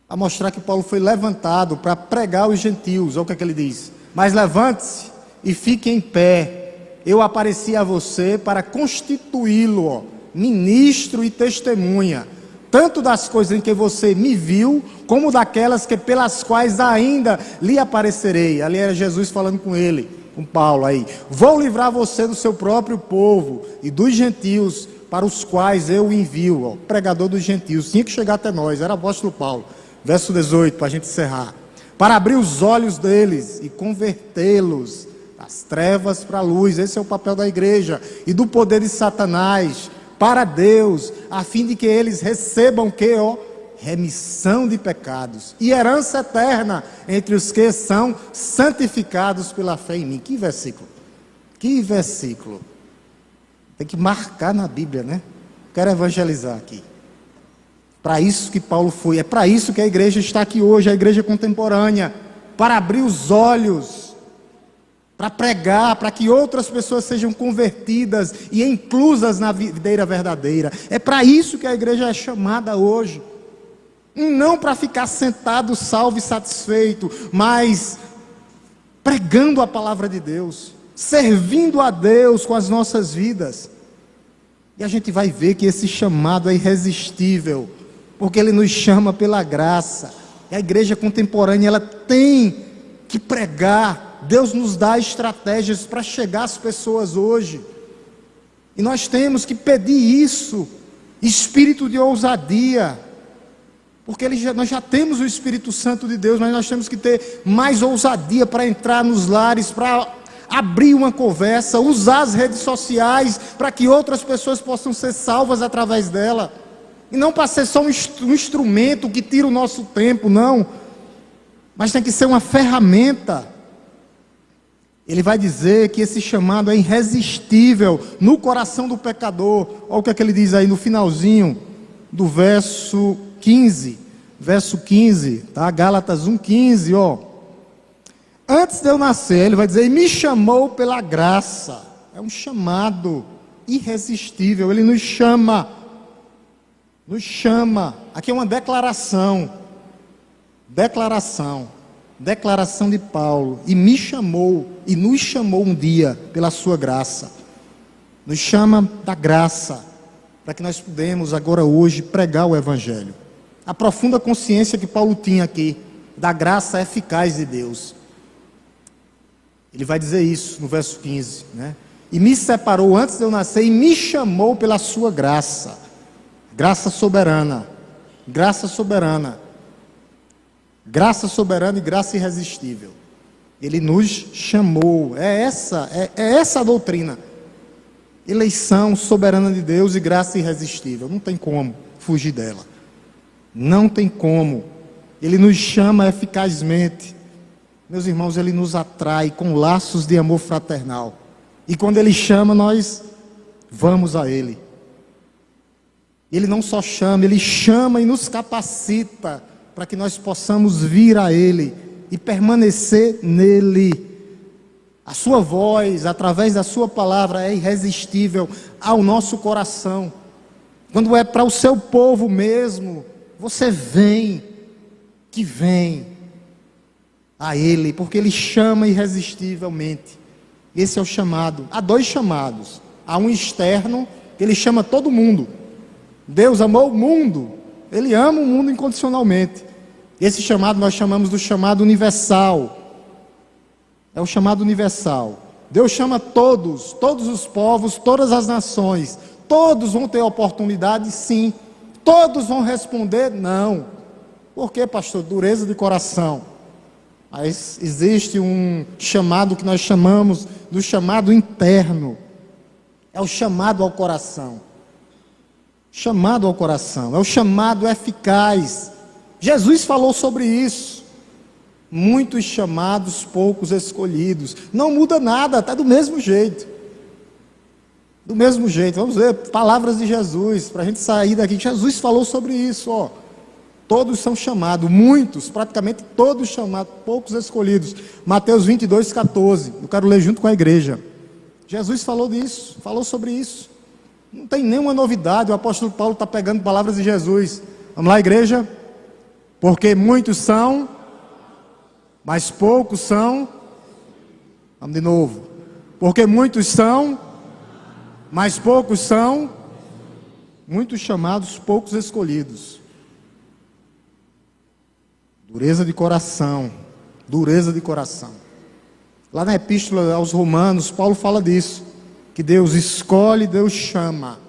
Para mostrar que Paulo foi levantado para pregar aos gentios. Olha o que é que ele diz. Mas levante-se e fique em pé. Eu apareci a você para constituí-lo, ministro e testemunha, tanto das coisas em que você me viu, como daquelas que pelas quais ainda lhe aparecerei. Ali era Jesus falando com ele, com Paulo aí. Vou livrar você do seu próprio povo e dos gentios, para os quais eu o envio, pregador dos gentios. Tinha que chegar até nós, era o apóstolo Paulo. Verso 18, para a gente encerrar. Para abrir os olhos deles e convertê-los das trevas para a luz. Esse é o papel da igreja. E do poder de Satanás para Deus, a fim de que eles recebam que, remissão de pecados e herança eterna entre os que são santificados pela fé em mim. Que versículo, que versículo. Tem que marcar na Bíblia, né? Quero evangelizar aqui. Para isso que Paulo foi, é para isso que a igreja está aqui hoje, a igreja contemporânea, para abrir os olhos, para pregar, para que outras pessoas sejam convertidas e inclusas na videira verdadeira. É para isso que a igreja é chamada hoje. Não para ficar sentado, salvo e satisfeito, mas pregando a palavra de Deus, servindo a Deus com as nossas vidas. E a gente vai ver que esse chamado é irresistível, porque ele nos chama pela graça. E a igreja contemporânea, ela tem que pregar. Deus nos dá estratégias para chegar às pessoas hoje. E nós temos que pedir isso, espírito de ousadia, Porque nós já temos o Espírito Santo de Deus, mas nós temos que ter mais ousadia para entrar nos lares, para abrir uma conversa, usar as redes sociais para que outras pessoas possam ser salvas através dela. E não para ser só um instrumento que tira o nosso tempo, não. Mas tem que ser uma ferramenta. Ele vai dizer que esse chamado é irresistível no coração do pecador. Olha o que é que ele diz aí no finalzinho do verso 15. Verso 15, tá? Gálatas 1,15, ó. Antes de eu nascer, ele vai dizer, e me chamou pela graça. É um chamado irresistível. Ele nos chama. Nos chama. Aqui é uma declaração. Declaração de Paulo. E me chamou, e nos chamou um dia pela sua graça. Nos chama da graça, para que nós pudemos agora hoje pregar o Evangelho. A profunda consciência que Paulo tinha aqui, da graça eficaz de Deus. Ele vai dizer isso no verso 15, né? E me separou antes de eu nascer e me chamou pela sua graça. Graça soberana. Graça soberana. Graça soberana e graça irresistível. Ele nos chamou. É essa a doutrina. Eleição soberana de Deus e graça irresistível. Não tem como fugir dela. Não tem como. Ele nos chama eficazmente. Meus irmãos, ele nos atrai com laços de amor fraternal. E quando ele chama, nós vamos a ele. Ele não só chama, ele chama e nos capacita para que nós possamos vir a ele e permanecer nele. A sua voz, através da sua palavra, é irresistível ao nosso coração. Quando é para o seu povo mesmo, você vem a ele, porque ele chama irresistivelmente. Esse é o chamado. Há dois chamados. Há um externo, que ele chama todo mundo. Deus amou o mundo. Ele ama o mundo incondicionalmente. Esse chamado nós chamamos do chamado universal. É o chamado universal. Deus chama todos os povos, todas as nações. Todos vão ter oportunidade, sim. Todos vão responder, não. Por quê, pastor? Dureza de coração. Mas existe um chamado que nós chamamos do chamado interno. É o chamado ao coração. Chamado ao coração. É o chamado eficaz. Jesus falou sobre isso. Muitos chamados, poucos escolhidos. Não muda nada, está do mesmo jeito. Do mesmo jeito. Vamos ver palavras de Jesus, para a gente sair daqui. Jesus falou sobre isso, ó. Todos são chamados, muitos, praticamente todos chamados, poucos escolhidos. Mateus 22,14. Eu quero ler junto com a igreja. Jesus falou disso, falou sobre isso. Não tem nenhuma novidade, o apóstolo Paulo está pegando palavras de Jesus. Vamos lá, igreja? Porque muitos são, mas poucos são. Vamos de novo. Porque muitos são, mas poucos são. Muitos chamados, poucos escolhidos. Dureza de coração. Dureza de coração. Lá na epístola aos Romanos, Paulo fala disso. Que Deus escolhe, Deus chama.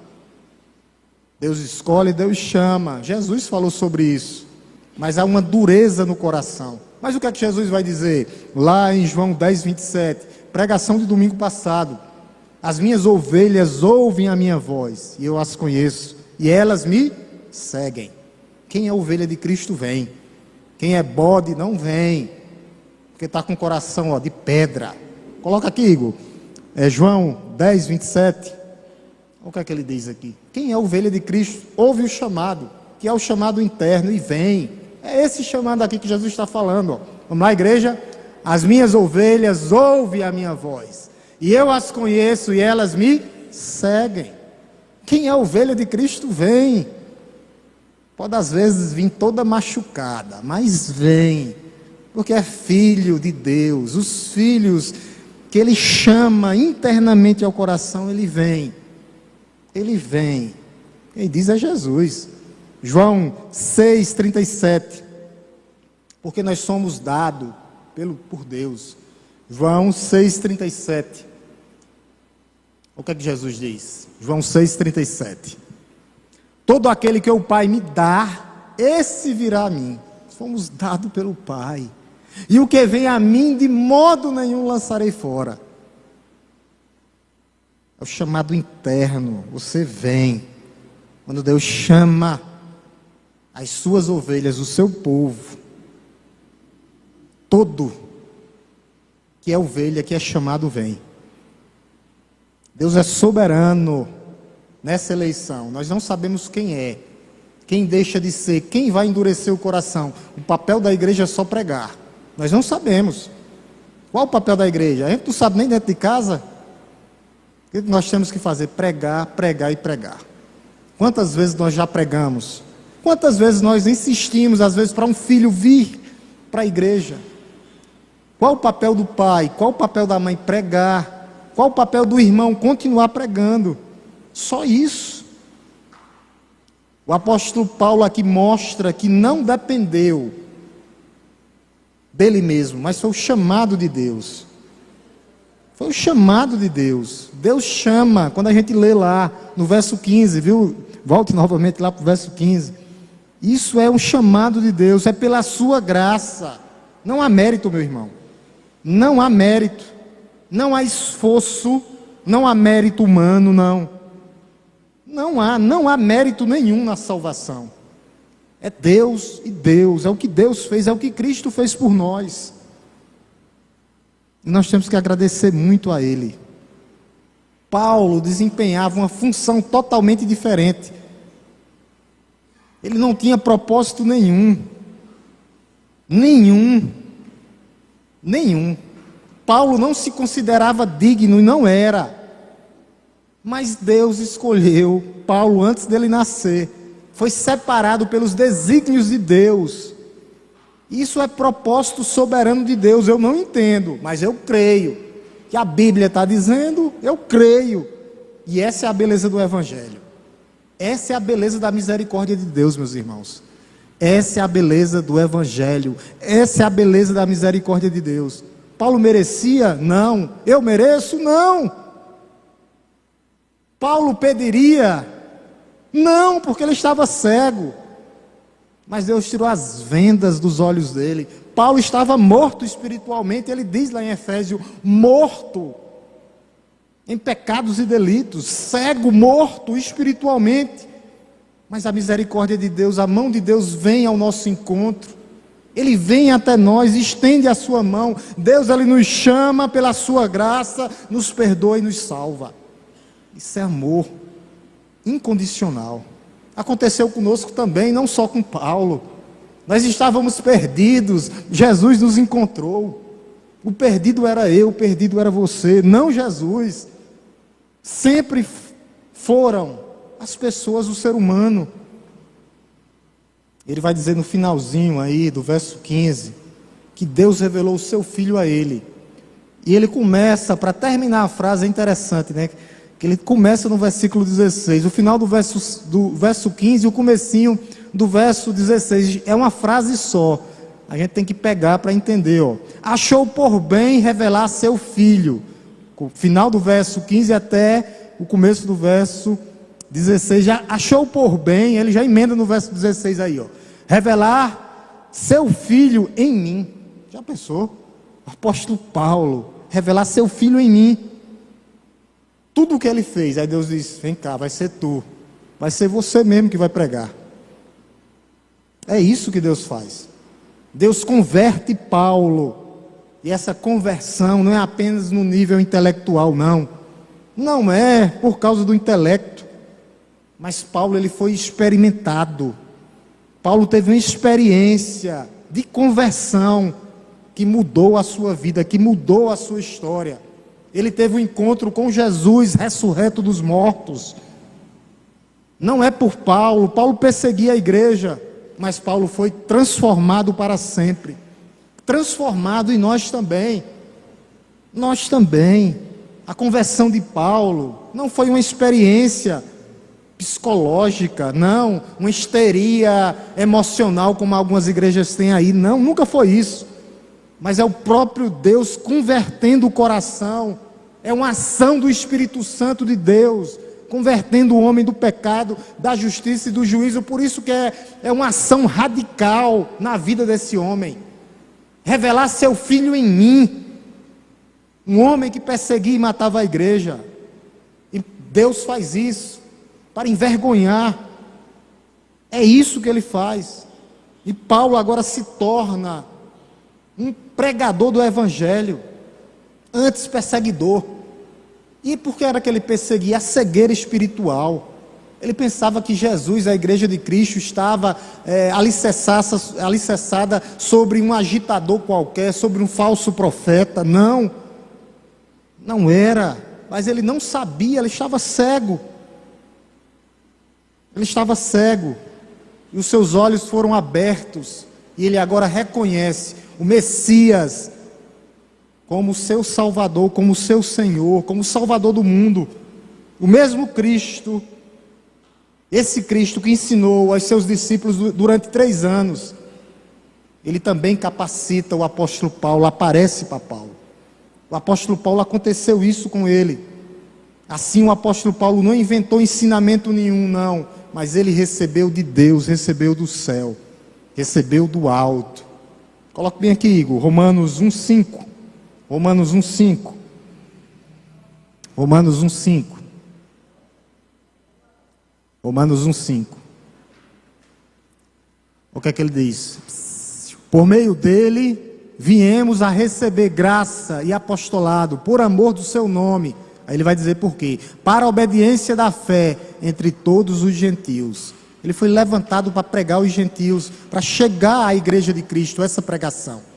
Deus escolhe, Deus chama. Jesus falou sobre isso. Mas há uma dureza no coração. Mas o que é que Jesus vai dizer? Lá em João 10:27, pregação de domingo passado. As minhas ovelhas ouvem a minha voz, e eu as conheço, e elas me seguem. Quem é ovelha de Cristo vem. Quem é bode não vem, porque está com o coração de pedra. Coloca aqui, Igor. João 10:27. Olha o que é que ele diz aqui. Quem é ovelha de Cristo ouve o chamado, que é o chamado interno, e vem. É esse chamado aqui que Jesus está falando. Ó. Vamos lá, igreja? As minhas ovelhas ouvem a minha voz, e eu as conheço, e elas me seguem. Quem é ovelha de Cristo vem. Pode às vezes vir toda machucada, mas vem, porque é filho de Deus. Os filhos que ele chama internamente ao coração, ele vem. Ele vem. Quem diz é Jesus. João 6:37. Porque nós somos dados por Deus. João 6:37. O que é que Jesus diz? João 6:37. Todo aquele que o Pai me dá, esse virá a mim. Fomos dados pelo Pai. E o que vem a mim, de modo nenhum lançarei fora. É o chamado interno. Você vem. Quando Deus chama as suas ovelhas, o seu povo, todo que é ovelha, que é chamado, vem. Deus é soberano nessa eleição. Nós não sabemos quem é, quem deixa de ser, quem vai endurecer o coração. O papel da igreja é só pregar. Nós não sabemos. Qual o papel da igreja? A gente não sabe nem dentro de casa. O que nós temos que fazer? Pregar, pregar e pregar. Quantas vezes nós já pregamos? Quantas vezes nós insistimos, às vezes, para um filho vir para a igreja? Qual o papel do pai? Qual o papel da mãe? Pregar. Qual o papel do irmão? Continuar pregando. Só isso. O apóstolo Paulo aqui mostra que não dependeu dele mesmo, mas foi o chamado de Deus. Foi o chamado de Deus. Deus chama, quando a gente lê lá no verso 15, viu? Volte novamente lá para o verso 15. Isso é um chamado de Deus, é pela sua graça. Não há mérito, meu irmão. Não há mérito. Não há esforço. Não há mérito humano, não. Não há mérito nenhum na salvação. É Deus e Deus, é o que Deus fez, é o que Cristo fez por nós. E nós temos que agradecer muito a Ele. Paulo desempenhava uma função totalmente diferente. Ele não tinha propósito nenhum. Nenhum. Paulo não se considerava digno e não era. Mas Deus escolheu Paulo antes dele nascer. Foi separado pelos desígnios de Deus. Isso é propósito soberano de Deus. Eu não entendo, mas eu creio. Que a Bíblia está dizendo, eu creio. E essa é a beleza do Evangelho. Essa é a beleza da misericórdia de Deus, meus irmãos. Essa é a beleza do Evangelho. Essa é a beleza da misericórdia de Deus. Paulo merecia? Não. Eu mereço? Não. Paulo pediria? Não, porque ele estava cego. Mas Deus tirou as vendas dos olhos dele. Paulo estava morto espiritualmente, ele diz lá em Efésios, morto em pecados e delitos, cego, morto espiritualmente. Mas a misericórdia de Deus, a mão de Deus vem ao nosso encontro. Ele vem até nós, estende a sua mão. Deus, Ele nos chama pela sua graça, nos perdoa e nos salva. Isso é amor incondicional. Aconteceu conosco também, não só com Paulo. Nós estávamos perdidos, Jesus nos encontrou. O perdido era eu, o perdido era você, não Jesus. Sempre foram as pessoas, o ser humano. Ele vai dizer no finalzinho aí do verso 15, que Deus revelou o seu Filho a ele. E ele começa, para terminar a frase, é interessante, né? Que ele começa no versículo 16, o final do verso 15 e o comecinho do verso 16, é uma frase só, a gente tem que pegar para entender, ó. Achou por bem revelar seu Filho, o final do verso 15 até o começo do verso 16, já achou por bem, ele já emenda no verso 16 aí, ó, revelar seu Filho em mim. Já pensou? O apóstolo Paulo, revelar seu Filho em mim. Tudo o que ele fez, aí Deus diz, vem cá, vai ser tu, vai ser você mesmo que vai pregar. É isso que Deus faz. Deus converte Paulo, e essa conversão não é apenas no nível intelectual, não é por causa do intelecto, mas Paulo, ele foi experimentado. Paulo teve uma experiência de conversão que mudou a sua vida, que mudou a sua história. Ele teve um encontro com Jesus, ressurreto dos mortos. Não é por Paulo. Paulo perseguia a igreja, mas Paulo foi transformado para sempre. Transformado, e nós também. Nós também. A conversão de Paulo não foi uma experiência psicológica, não, uma histeria emocional como algumas igrejas têm aí, não, nunca foi isso. Mas é o próprio Deus convertendo o coração. É uma ação do Espírito Santo de Deus convertendo o homem do pecado, da justiça e do juízo. Por isso que é uma ação radical na vida desse homem. Revelar seu filho em mim. Um homem que perseguia e matava a igreja. E Deus faz isso para envergonhar. É isso que ele faz. E Paulo agora se torna um pregador do evangelho, antes perseguidor. E por que era que ele perseguia? A cegueira espiritual. Ele pensava que Jesus, a igreja de Cristo, estava alicerçada sobre um agitador qualquer, sobre um falso profeta. Não, não era. Mas ele não sabia, ele estava cego. Ele estava cego. E os seus olhos foram abertos. E ele agora reconhece o Messias como seu Salvador, como seu Senhor, como Salvador do mundo. O mesmo Cristo, esse Cristo que ensinou aos seus discípulos durante 3 anos, ele também capacita o apóstolo Paulo, aparece para Paulo. O apóstolo Paulo, aconteceu isso com ele. Assim, o apóstolo Paulo não inventou ensinamento nenhum, não, mas ele recebeu de Deus, recebeu do céu, recebeu do alto. Coloque bem aqui, Igor, Romanos 1,5. Romanos 1,5. Romanos 1,5. Romanos 1,5. O que é que ele diz? Por meio dele, viemos a receber graça e apostolado, por amor do seu nome. Aí ele vai dizer por quê? Para a obediência da fé entre todos os gentios. Ele foi levantado para pregar aos gentios, para chegar à igreja de Cristo, essa pregação.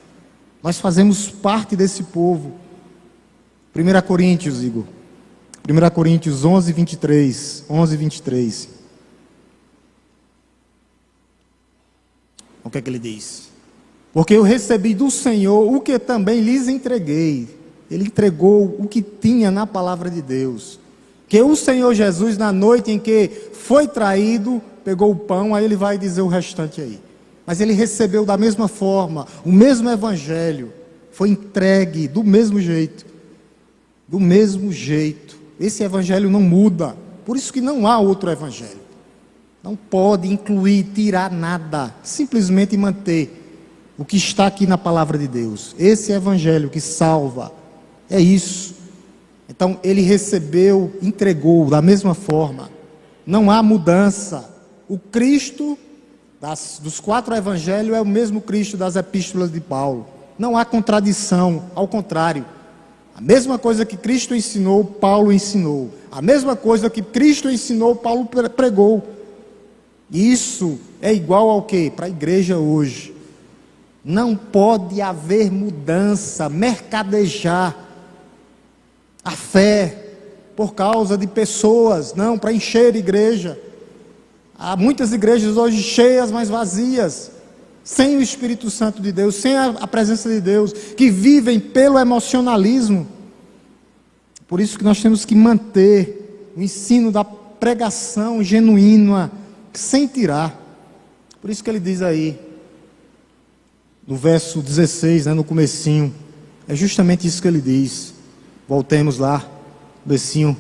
Nós fazemos parte desse povo. 1 Coríntios, Igor. 1 Coríntios 11, 23. 11, 23. O que é que ele diz? Porque eu recebi do Senhor o que também lhes entreguei. Ele entregou o que tinha na palavra de Deus. Que o Senhor Jesus, na noite em que foi traído, pegou o pão, aí ele vai dizer o restante aí. Mas ele recebeu da mesma forma, o mesmo evangelho, foi entregue do mesmo jeito. Do mesmo jeito. Esse evangelho não muda. Por isso que não há outro evangelho. Não pode incluir, tirar nada. Simplesmente manter o que está aqui na palavra de Deus. Esse evangelho que salva. É isso. Então ele recebeu, entregou da mesma forma. Não há mudança. O Cristo dos 4 evangelhos é o mesmo Cristo das epístolas de Paulo. Não há contradição, ao contrário. A mesma coisa que Cristo ensinou, Paulo ensinou. A mesma coisa que Cristo ensinou, Paulo pregou. Isso é igual ao quê? Para a igreja hoje. Não pode haver mudança, mercadejar a fé por causa de pessoas, não, para encher a igreja. Há muitas igrejas hoje cheias, mas vazias, sem o Espírito Santo de Deus, sem a presença de Deus, que vivem pelo emocionalismo. Por isso que nós temos que manter o ensino da pregação genuína, sem tirar. Por isso que ele diz aí, no verso 16, no comecinho, é justamente isso que ele diz. Voltemos lá, comecinho,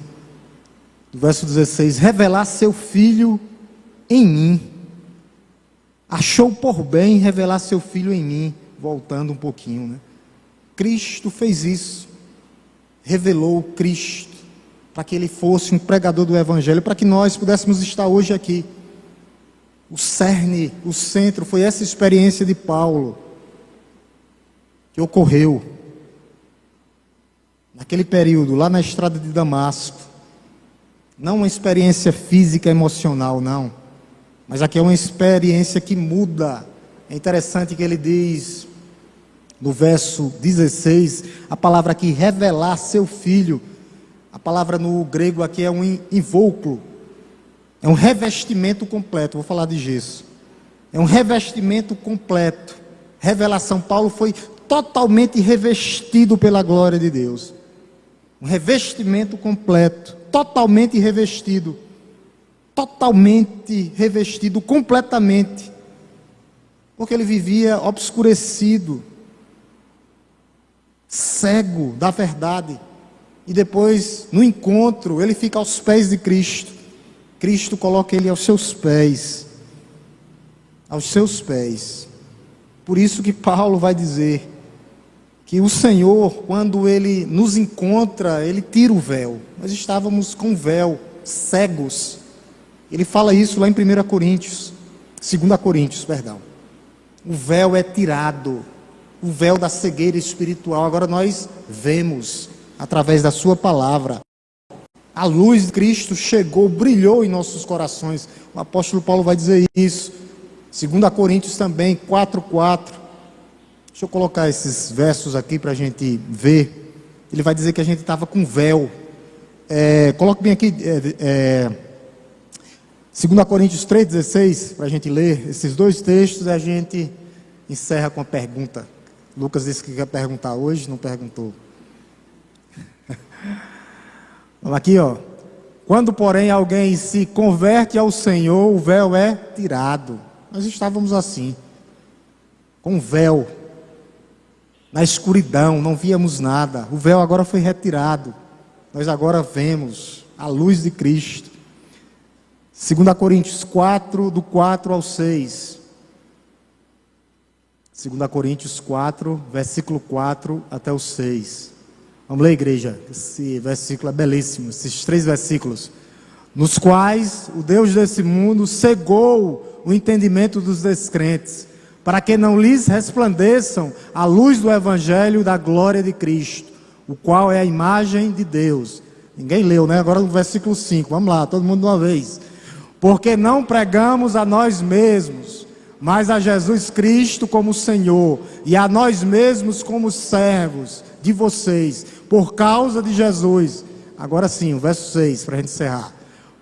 do verso 16, revelar seu filho em mim. Achou por bem revelar seu filho em mim. Voltando um pouquinho, Cristo fez isso. Revelou Cristo, para que ele fosse um pregador do evangelho, para que nós pudéssemos estar hoje aqui. O cerne, o centro, foi essa experiência de Paulo, que ocorreu naquele período, lá na estrada de Damasco. Não uma experiência física, emocional, não. Mas aqui é uma experiência que muda. É interessante que ele diz, no verso 16, a palavra aqui, revelar seu filho. A palavra no grego aqui é um invólucro. É um revestimento completo. Vou falar de gesso. É um revestimento completo. Revelação. Paulo foi totalmente revestido pela glória de Deus. Um revestimento completo. Totalmente revestido. Totalmente revestido, completamente. Porque ele vivia obscurecido, cego da verdade. e depois, no encontro, ele fica aos pés de Cristo. Cristo coloca ele aos seus pés. Aos seus pés. Por isso que Paulo vai dizer que o Senhor, quando ele nos encontra, ele tira o véu. Nós estávamos com véu, cegos. Ele fala isso lá em 2 Coríntios. O véu é tirado. O véu da cegueira espiritual. Agora nós vemos através da sua palavra. A luz de Cristo chegou, brilhou em nossos corações. O apóstolo Paulo vai dizer isso. 2 Coríntios também, 4:4. Deixa eu colocar esses versos aqui para a gente ver. Ele vai dizer que a gente estava com véu. Coloque bem aqui, 2 Coríntios 3:16, para a gente ler esses dois textos e a gente encerra com a pergunta. Lucas disse que quer perguntar hoje, não perguntou. Vamos aqui, ó. Quando, porém, alguém se converte ao Senhor, o véu é tirado. Nós estávamos assim, com véu, na escuridão, não víamos nada. O véu agora foi retirado. Nós agora vemos a luz de Cristo. 2 Coríntios 4, do 4 ao 6. 2 Coríntios 4, versículo 4 até o 6. Vamos ler, igreja. Esse versículo é belíssimo. Esses 3 versículos. Nos quais o Deus desse mundo cegou o entendimento dos descrentes, para que não lhes resplandeçam a luz do Evangelho da glória de Cristo, o qual é a imagem de Deus. Ninguém leu, né? Agora o versículo 5. Vamos lá, todo mundo de uma vez. Porque não pregamos a nós mesmos, mas a Jesus Cristo como Senhor, e a nós mesmos como servos de vocês, por causa de Jesus. Agora sim, o verso 6, para a gente encerrar.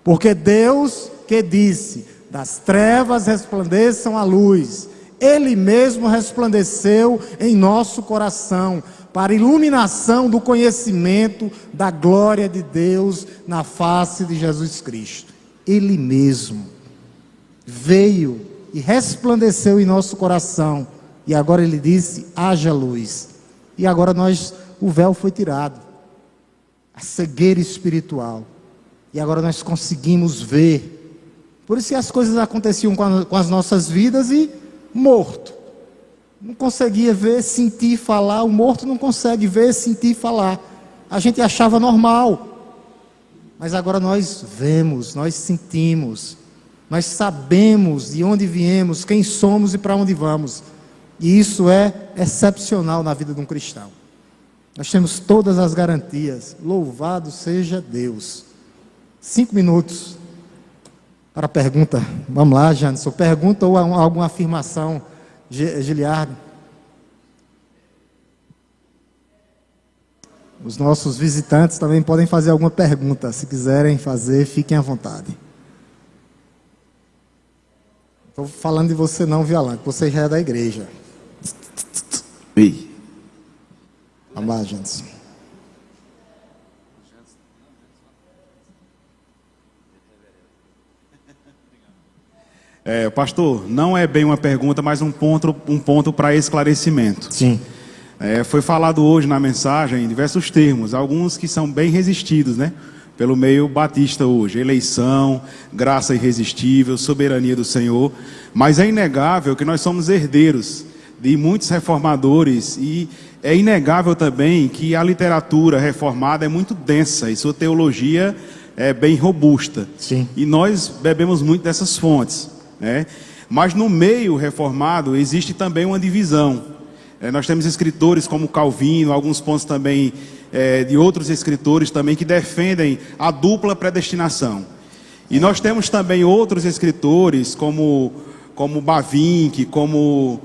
Porque Deus que disse, das trevas resplandeçam a luz, Ele mesmo resplandeceu em nosso coração, para iluminação do conhecimento da glória de Deus na face de Jesus Cristo. Ele mesmo veio e resplandeceu em nosso coração, e agora Ele disse, haja luz. E agora o véu foi tirado, a cegueira espiritual, e agora nós conseguimos ver. Por isso que as coisas aconteciam com as nossas vidas e morto não conseguia ver, sentir, falar. O morto não consegue ver, sentir, falar. A gente achava normal, mas agora nós vemos, nós sentimos, nós sabemos de onde viemos, quem somos e para onde vamos. E isso é excepcional na vida de um cristão. Nós temos todas as garantias. Louvado seja Deus. 5 minutos para a pergunta. Vamos lá, Janderson. Pergunta ou alguma afirmação, Giliardo? Os nossos visitantes também podem fazer alguma pergunta. Se quiserem fazer, fiquem à vontade. Estou falando de você não, Violante. Você já é da igreja. Ei. Vamos lá, Janderson. Pastor, não é bem uma pergunta, mas um ponto para esclarecimento. Sim. Foi falado hoje na mensagem em diversos termos, alguns que são bem resistidos, né? Pelo meio batista hoje, eleição, graça irresistível, soberania do Senhor, mas é inegável que nós somos herdeiros de muitos reformadores e é inegável também que a literatura reformada é muito densa e sua teologia é bem robusta. Sim. E nós bebemos muito dessas fontes, né? Mas no meio reformado existe também uma divisão. Nós temos escritores como Calvino, alguns pontos também de outros escritores também que defendem a dupla predestinação. E nós temos também outros escritores como Bavinck, como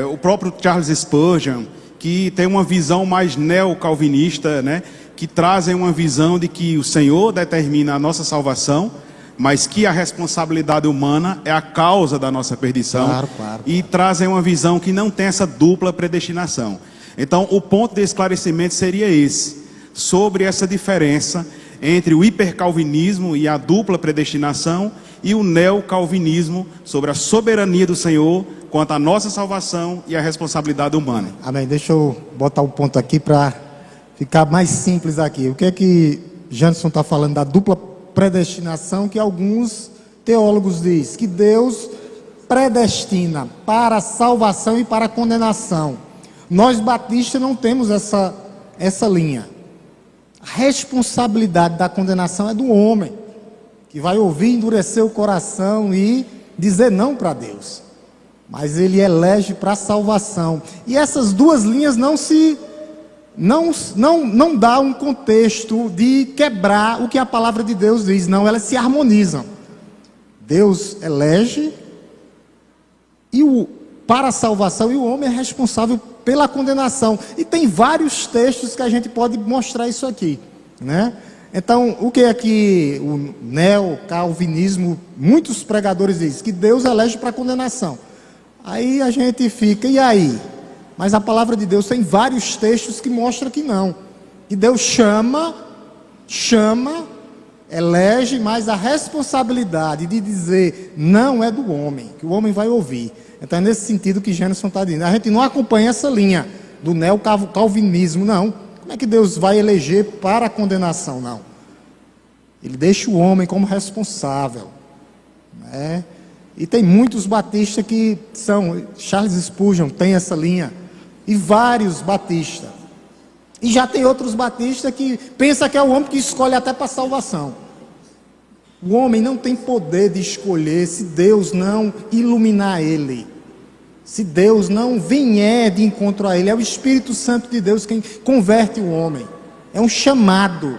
o próprio Charles Spurgeon, que tem uma visão mais neocalvinista, né? Que trazem uma visão de que o Senhor determina a nossa salvação, mas que a responsabilidade humana é a causa da nossa perdição. Claro, claro. E trazem uma visão que não tem essa dupla predestinação. Então, o ponto de esclarecimento seria esse, sobre essa diferença entre o hipercalvinismo e a dupla predestinação e o neocalvinismo sobre a soberania do Senhor quanto à nossa salvação e a responsabilidade humana. Amém. Deixa eu botar um ponto aqui para ficar mais simples aqui. O que é que Janderson está falando da dupla predestinação, que alguns teólogos dizem? Que Deus predestina para a salvação e para a condenação. Nós batistas não temos essa linha. A responsabilidade da condenação é do homem, que vai ouvir, endurecer o coração e dizer não para Deus. Mas ele elege para a salvação. E essas duas linhas não dá um contexto de quebrar o que a palavra de Deus diz. Não, elas se harmonizam. Deus elege para a salvação, e o homem é responsável pela condenação. E tem vários textos que a gente pode mostrar isso aqui, né? Então, o que é que o neocalvinismo, muitos pregadores dizem? Que Deus elege para a condenação. Aí a gente fica, e aí? Mas a palavra de Deus tem vários textos que mostram que não. Que Deus chama, elege, mas a responsabilidade de dizer não é do homem, que o homem vai ouvir. Então é nesse sentido que Janderson está dizendo. A gente não acompanha essa linha do neocalvinismo, não. Como é que Deus vai eleger para a condenação? Não. Ele deixa o homem como responsável, né? E tem muitos batistas que são, Charles Spurgeon tem essa linha, e vários batistas. E já tem outros batistas que pensam que é o homem que escolhe até para a salvação. O homem não tem poder de escolher se Deus não iluminar ele. Se Deus não vier de encontro a ele. É o Espírito Santo de Deus quem converte o homem. É um chamado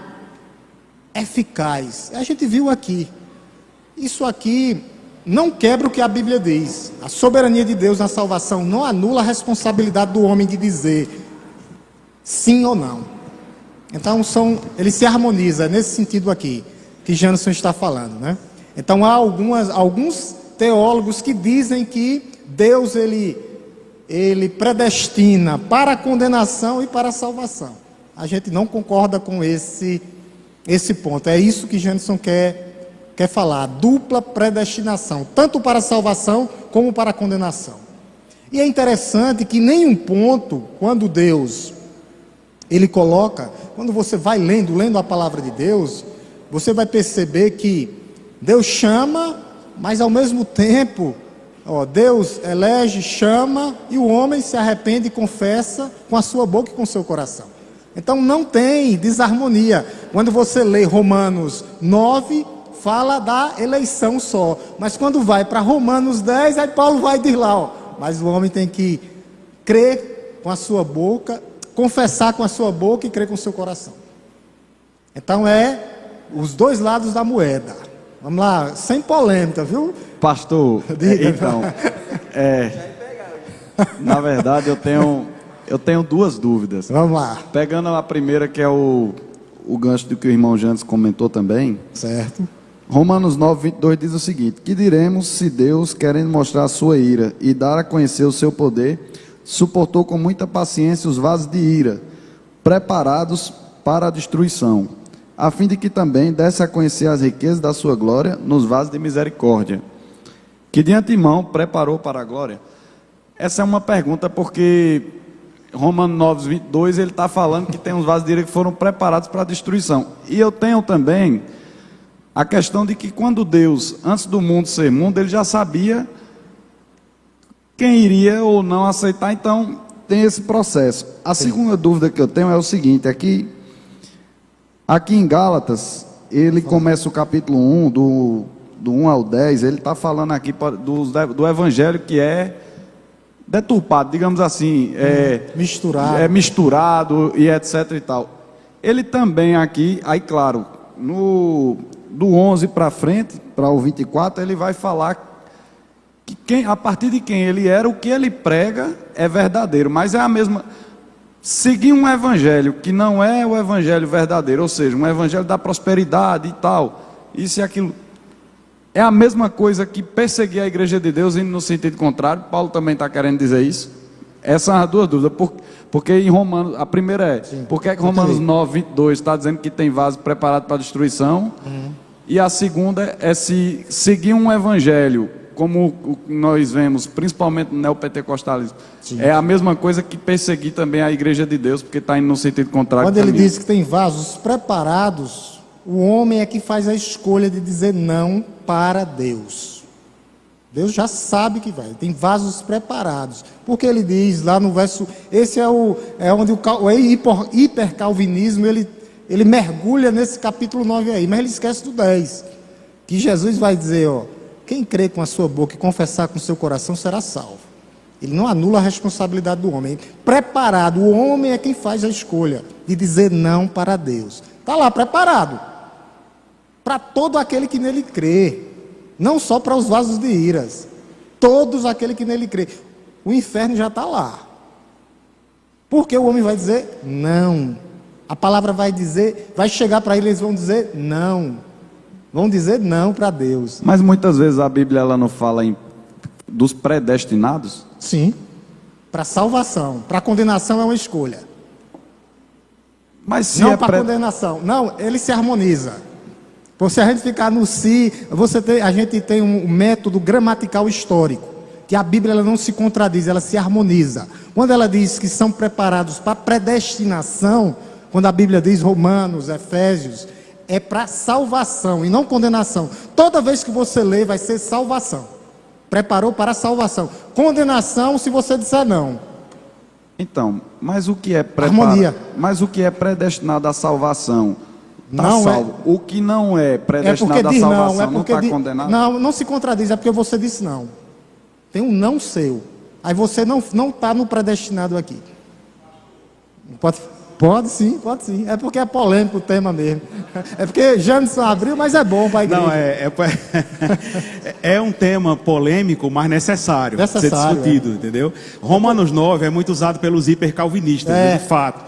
eficaz. A gente viu aqui. Isso aqui não quebra o que a Bíblia diz. A soberania de Deus na salvação não anula a responsabilidade do homem de dizer sim ou não. Então ele se harmoniza, é nesse sentido aqui que Janderson está falando, né? Então há alguns teólogos que dizem que Deus ele predestina para a condenação e para a salvação. A gente não concorda com esse ponto. É isso que Janderson quer falar, dupla predestinação, tanto para a salvação como para a condenação. E é interessante que nenhum ponto, quando Deus ele coloca, quando você vai lendo a palavra de Deus, você vai perceber que Deus chama, mas ao mesmo tempo, Deus elege, chama, e o homem se arrepende e confessa com a sua boca e com o seu coração. Então não tem desarmonia. Quando você lê Romanos 9, fala da eleição só, mas quando vai para Romanos 10, aí Paulo vai dizer lá, mas o homem tem que crer com a sua boca, confessar com a sua boca e crer com o seu coração. Então é os dois lados da moeda. Vamos lá, sem polêmica, viu? Pastor, então, na verdade eu tenho duas dúvidas. Vamos lá. Pegando a primeira, que é o gancho do que o irmão Janderson comentou também. Certo. Romanos 9, 22 diz o seguinte: que diremos se Deus, querendo mostrar a sua ira e dar a conhecer o seu poder, suportou com muita paciência os vasos de ira, preparados para a destruição, a fim de que também desse a conhecer as riquezas da sua glória nos vasos de misericórdia, que de antemão preparou para a glória? Essa é uma pergunta porque Romanos 9, 22, ele está falando que tem uns vasos de ira que foram preparados para a destruição. E eu tenho também a questão de que quando Deus, antes do mundo ser mundo, ele já sabia quem iria ou não aceitar. Então tem esse processo. A segunda dúvida que eu tenho é o seguinte: aqui em Gálatas, ele começa o capítulo 1, do 1 ao 10, ele está falando aqui do evangelho que é deturpado, digamos assim, misturado e etc e tal. Ele também aqui, aí claro, do 11 para frente, para o 24, ele vai falar que a partir de quem ele era, o que ele prega é verdadeiro, mas é a mesma. Seguir um evangelho que não é o evangelho verdadeiro, ou seja, um evangelho da prosperidade e tal, isso e aquilo, é a mesma coisa que perseguir a igreja de Deus, indo no sentido contrário. Paulo também está querendo dizer isso. Essas são as duas dúvidas. Porque em Romanos, a primeira é, por que Romanos 9, 22 está dizendo que tem vaso preparado para a destruição? E a segunda é se seguir um evangelho como nós vemos, principalmente no neopentecostalismo, é a mesma coisa que perseguir também a igreja de Deus, porque está indo no sentido contrário. Quando ele diz que tem vasos preparados, o homem é que faz a escolha de dizer não para Deus. Deus já sabe que vai, tem vasos preparados. Porque ele diz lá no verso, esse é onde o hipercalvinismo, ele mergulha nesse capítulo 9 aí, mas ele esquece do 10, que Jesus vai dizer, ó, quem crê com a sua boca e confessar com o seu coração será salvo. Ele não anula a responsabilidade do homem. Preparado, o homem é quem faz a escolha de dizer não para Deus. Está lá, preparado. Para todo aquele que nele crê. Não só para os vasos de iras. Todos aquele que nele crê. O inferno já está lá. Porque o homem vai dizer não. A palavra vai dizer, vai chegar para eles, vão dizer não. Vão dizer não para Deus. Mas muitas vezes a Bíblia ela não fala dos predestinados? Sim. Para salvação. Para condenação é uma escolha. Mas se não para condenação. Não, ele se harmoniza. Se a gente ficar no si, a gente tem um método gramatical histórico. Que a Bíblia ela não se contradiz, ela se harmoniza. Quando ela diz que são preparados para predestinação, quando a Bíblia diz Romanos, Efésios, é para salvação e não condenação. Toda vez que você lê, vai ser salvação. Preparou para a salvação. Condenação, se você disser não. Então, mas o que é harmonia? Mas o que é predestinado à salvação? Tá não salvo. É. O que não é predestinado à salvação não está condenado? Não se contradiz, é porque você disse não. Tem um não seu. Aí você não está no predestinado aqui. Pode sim. É porque é polêmico o tema mesmo. É porque Janderson abriu, mas é bom para a igreja. Não, é um tema polêmico, mas necessário ser discutido, entendeu? Romanos 9 é muito usado pelos hipercalvinistas, de fato.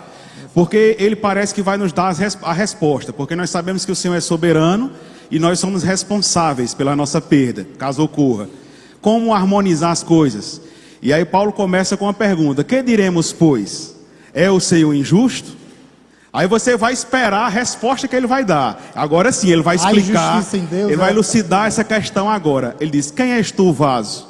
Porque ele parece que vai nos dar a resposta. Porque nós sabemos que o Senhor é soberano e nós somos responsáveis pela nossa perda, caso ocorra. Como harmonizar as coisas? E aí Paulo começa com uma pergunta: que diremos, pois? É o Senhor injusto? Aí você vai esperar a resposta que ele vai dar. Agora sim, ele vai explicar, ele vai elucidar essa questão agora. Ele diz: quem és tu, vaso?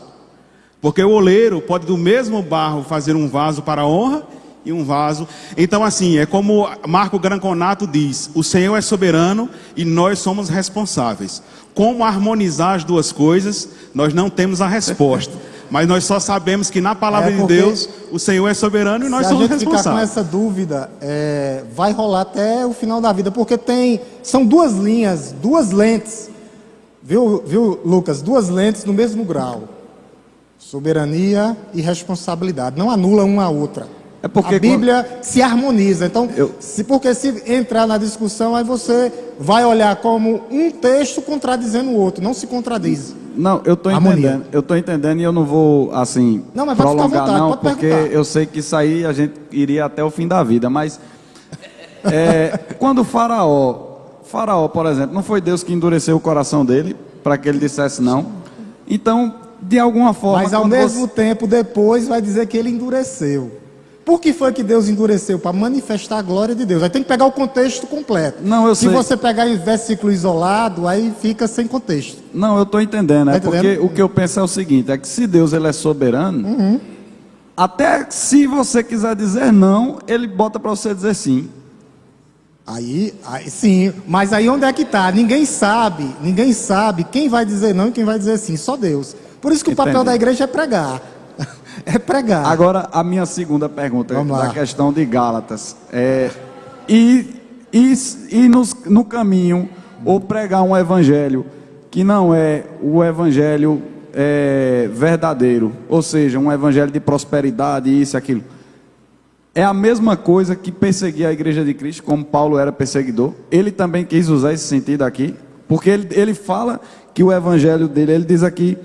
Porque o oleiro pode do mesmo barro fazer um vaso para a honra e um vaso. Então assim, é como Marco Granconato diz: o Senhor é soberano e nós somos responsáveis. Como harmonizar as duas coisas, nós não temos a resposta. Mas nós só sabemos que na palavra de Deus, o Senhor é soberano e nós somos responsáveis. Se a gente ficar com essa dúvida, vai rolar até o final da vida. Porque são duas linhas, duas lentes. Viu, Lucas? Duas lentes no mesmo grau. Soberania e responsabilidade. Não anula uma a outra. É porque a Bíblia se harmoniza. Então, porque se entrar na discussão, aí você vai olhar como um texto contradizendo o outro. Não se contradiz. Não, eu estou entendendo e eu não vou, assim, prolongar não, porque eu sei que isso aí a gente iria até o fim da vida, mas quando o Faraó, por exemplo, não foi Deus que endureceu o coração dele para que ele dissesse não? Então, de alguma forma... Mas ao mesmo tempo, depois vai dizer que ele endureceu. Por que foi que Deus endureceu? Para manifestar a glória de Deus. Aí tem que pegar o contexto completo. Se você pegar em versículo isolado, aí fica sem contexto. Não, eu estou entendendo. Porque o que eu penso é o seguinte: é que se Deus ele é soberano, até se você quiser dizer não, ele bota para você dizer sim. Aí sim, mas aí onde é que está? Ninguém sabe quem vai dizer não e quem vai dizer sim, só Deus. Por isso que o papel da igreja é pregar. É pregar. Agora, a minha segunda pergunta da questão de Gálatas no caminho, ou pregar um evangelho que não é o evangelho verdadeiro, ou seja, um evangelho de prosperidade, isso e aquilo, é a mesma coisa que perseguir a igreja de Cristo, como Paulo era perseguidor. Ele também quis usar esse sentido aqui, porque ele fala que o evangelho dele, ele diz aqui: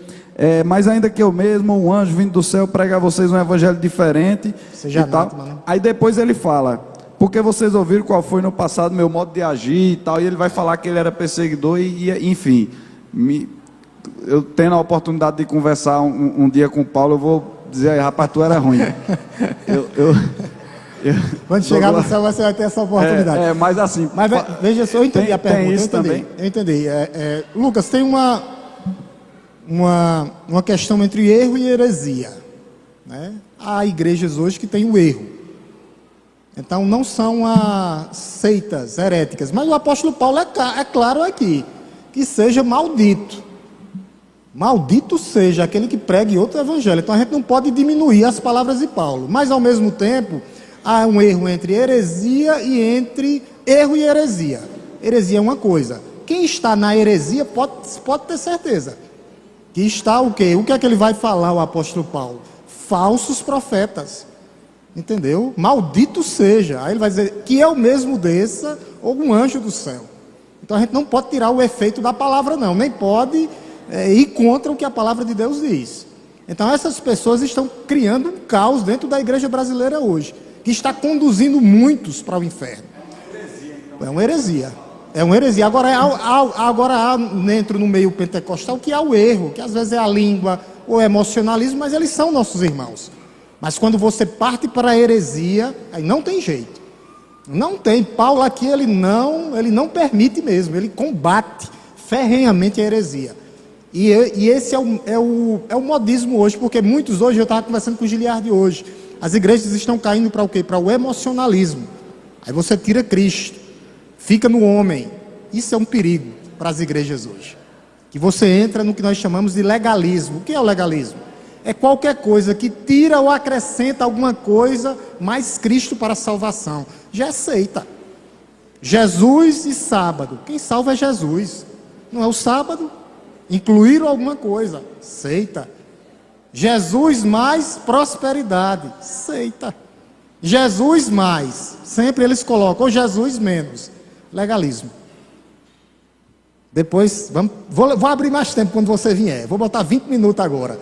mas ainda que eu mesmo, um anjo vindo do céu, pregar a vocês um evangelho diferente. Seja e tal. Aí depois ele fala: porque vocês ouviram qual foi no passado meu modo de agir e tal. E ele vai falar que ele era perseguidor enfim. Eu tendo a oportunidade de conversar um dia com o Paulo, eu vou dizer aí: rapaz, tu era ruim. Quando chegar no céu, você vai ter essa oportunidade. Mas assim... Mas veja só, eu entendi a pergunta. Tem isso também? Eu entendi. Lucas, tem uma... uma questão entre erro e heresia, né? Há igrejas hoje que têm o erro. Então não são seitas heréticas, mas o apóstolo Paulo é claro aqui, que seja maldito. Maldito seja aquele que pregue outro evangelho. Então a gente não pode diminuir as palavras de Paulo, mas ao mesmo tempo há um erro entre heresia e entre erro e heresia. Heresia é uma coisa. Quem está na heresia pode ter certeza que está o quê? O que é que ele vai falar, o apóstolo Paulo? Falsos profetas. Entendeu? Maldito seja. Aí ele vai dizer que eu mesmo desça ou um anjo do céu. Então a gente não pode tirar o efeito da palavra, não. Nem pode ir contra o que a palavra de Deus diz. Então essas pessoas estão criando um caos dentro da igreja brasileira hoje, que está conduzindo muitos para o inferno. É uma heresia. É uma heresia. Agora há dentro no meio pentecostal que há o erro, que às vezes é a língua ou emocionalismo, mas eles são nossos irmãos. Mas quando você parte para a heresia, aí não tem jeito. Não tem. Paulo aqui, ele não permite mesmo, ele combate ferrenhamente a heresia. E esse é o modismo hoje, porque muitos hoje, eu estava conversando com o Giliardi hoje, as igrejas estão caindo para o quê? Para o emocionalismo. Aí você tira Cristo, fica no homem. Isso é um perigo para as igrejas hoje. Que você entra no que nós chamamos de legalismo. O que é o legalismo? É qualquer coisa que tira ou acrescenta alguma coisa mais Cristo para a salvação. Já aceita. Jesus e sábado. Quem salva é Jesus. Não é o sábado? Incluíram alguma coisa. Aceita. Jesus mais prosperidade. Aceita. Jesus mais. Sempre eles colocam. Ou Jesus menos. Legalismo. Depois, vou abrir mais tempo quando você vier. Vou botar 20 minutos agora.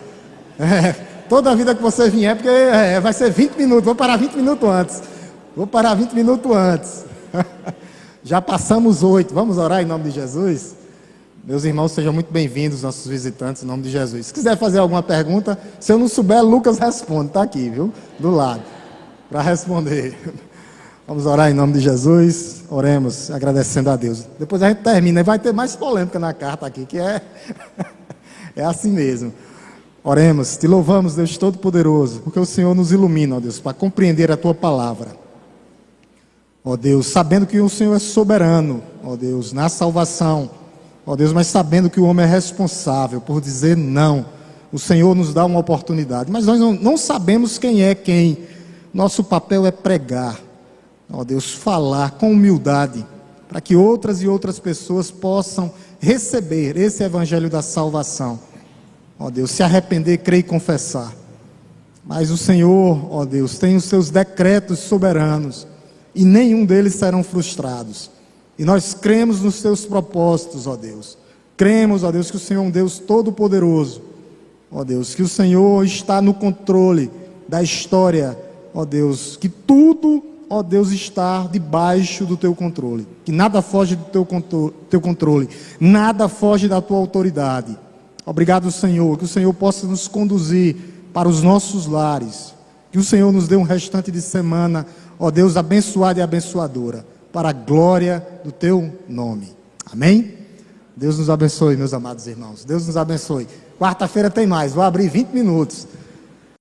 Toda vida que você vier, porque vai ser 20 minutos, vou parar 20 minutos antes. Já passamos 8, vamos orar em nome de Jesus? Meus irmãos, sejam muito bem-vindos, nossos visitantes, em nome de Jesus. Se quiser fazer alguma pergunta, se eu não souber, Lucas responde, está aqui, viu? Do lado, para responder. Vamos orar em nome de Jesus, oremos, agradecendo a Deus. Depois a gente termina, e vai ter mais polêmica na carta aqui, que é assim mesmo. Oremos, te louvamos, Deus Todo-Poderoso, porque o Senhor nos ilumina, ó Deus, para compreender a Tua palavra. Ó Deus, sabendo que o Senhor é soberano, ó Deus, na salvação, ó Deus, mas sabendo que o homem é responsável por dizer não. O Senhor nos dá uma oportunidade, mas nós não sabemos quem é quem. Nosso papel é pregar, ó Deus, falar com humildade, para que outras e outras pessoas possam receber esse evangelho da salvação. Ó Deus, se arrepender, crer e confessar. Mas o Senhor, ó Deus, tem os seus decretos soberanos, e nenhum deles serão frustrados. E nós cremos nos seus propósitos, ó Deus. Cremos, ó Deus, que o Senhor é um Deus todo-poderoso. Ó Deus, que o Senhor está no controle da história, ó Deus, que tudo, ó Deus, está debaixo do teu controle. Que nada foge do teu controle, nada foge da tua autoridade. Obrigado, Senhor, que o Senhor possa nos conduzir para os nossos lares, que o Senhor nos dê um restante de semana, ó Deus, abençoada e abençoadora, para a glória do Teu nome. Amém? Deus nos abençoe, meus amados irmãos, Deus nos abençoe. Quarta-feira tem mais, vou abrir 20 minutos.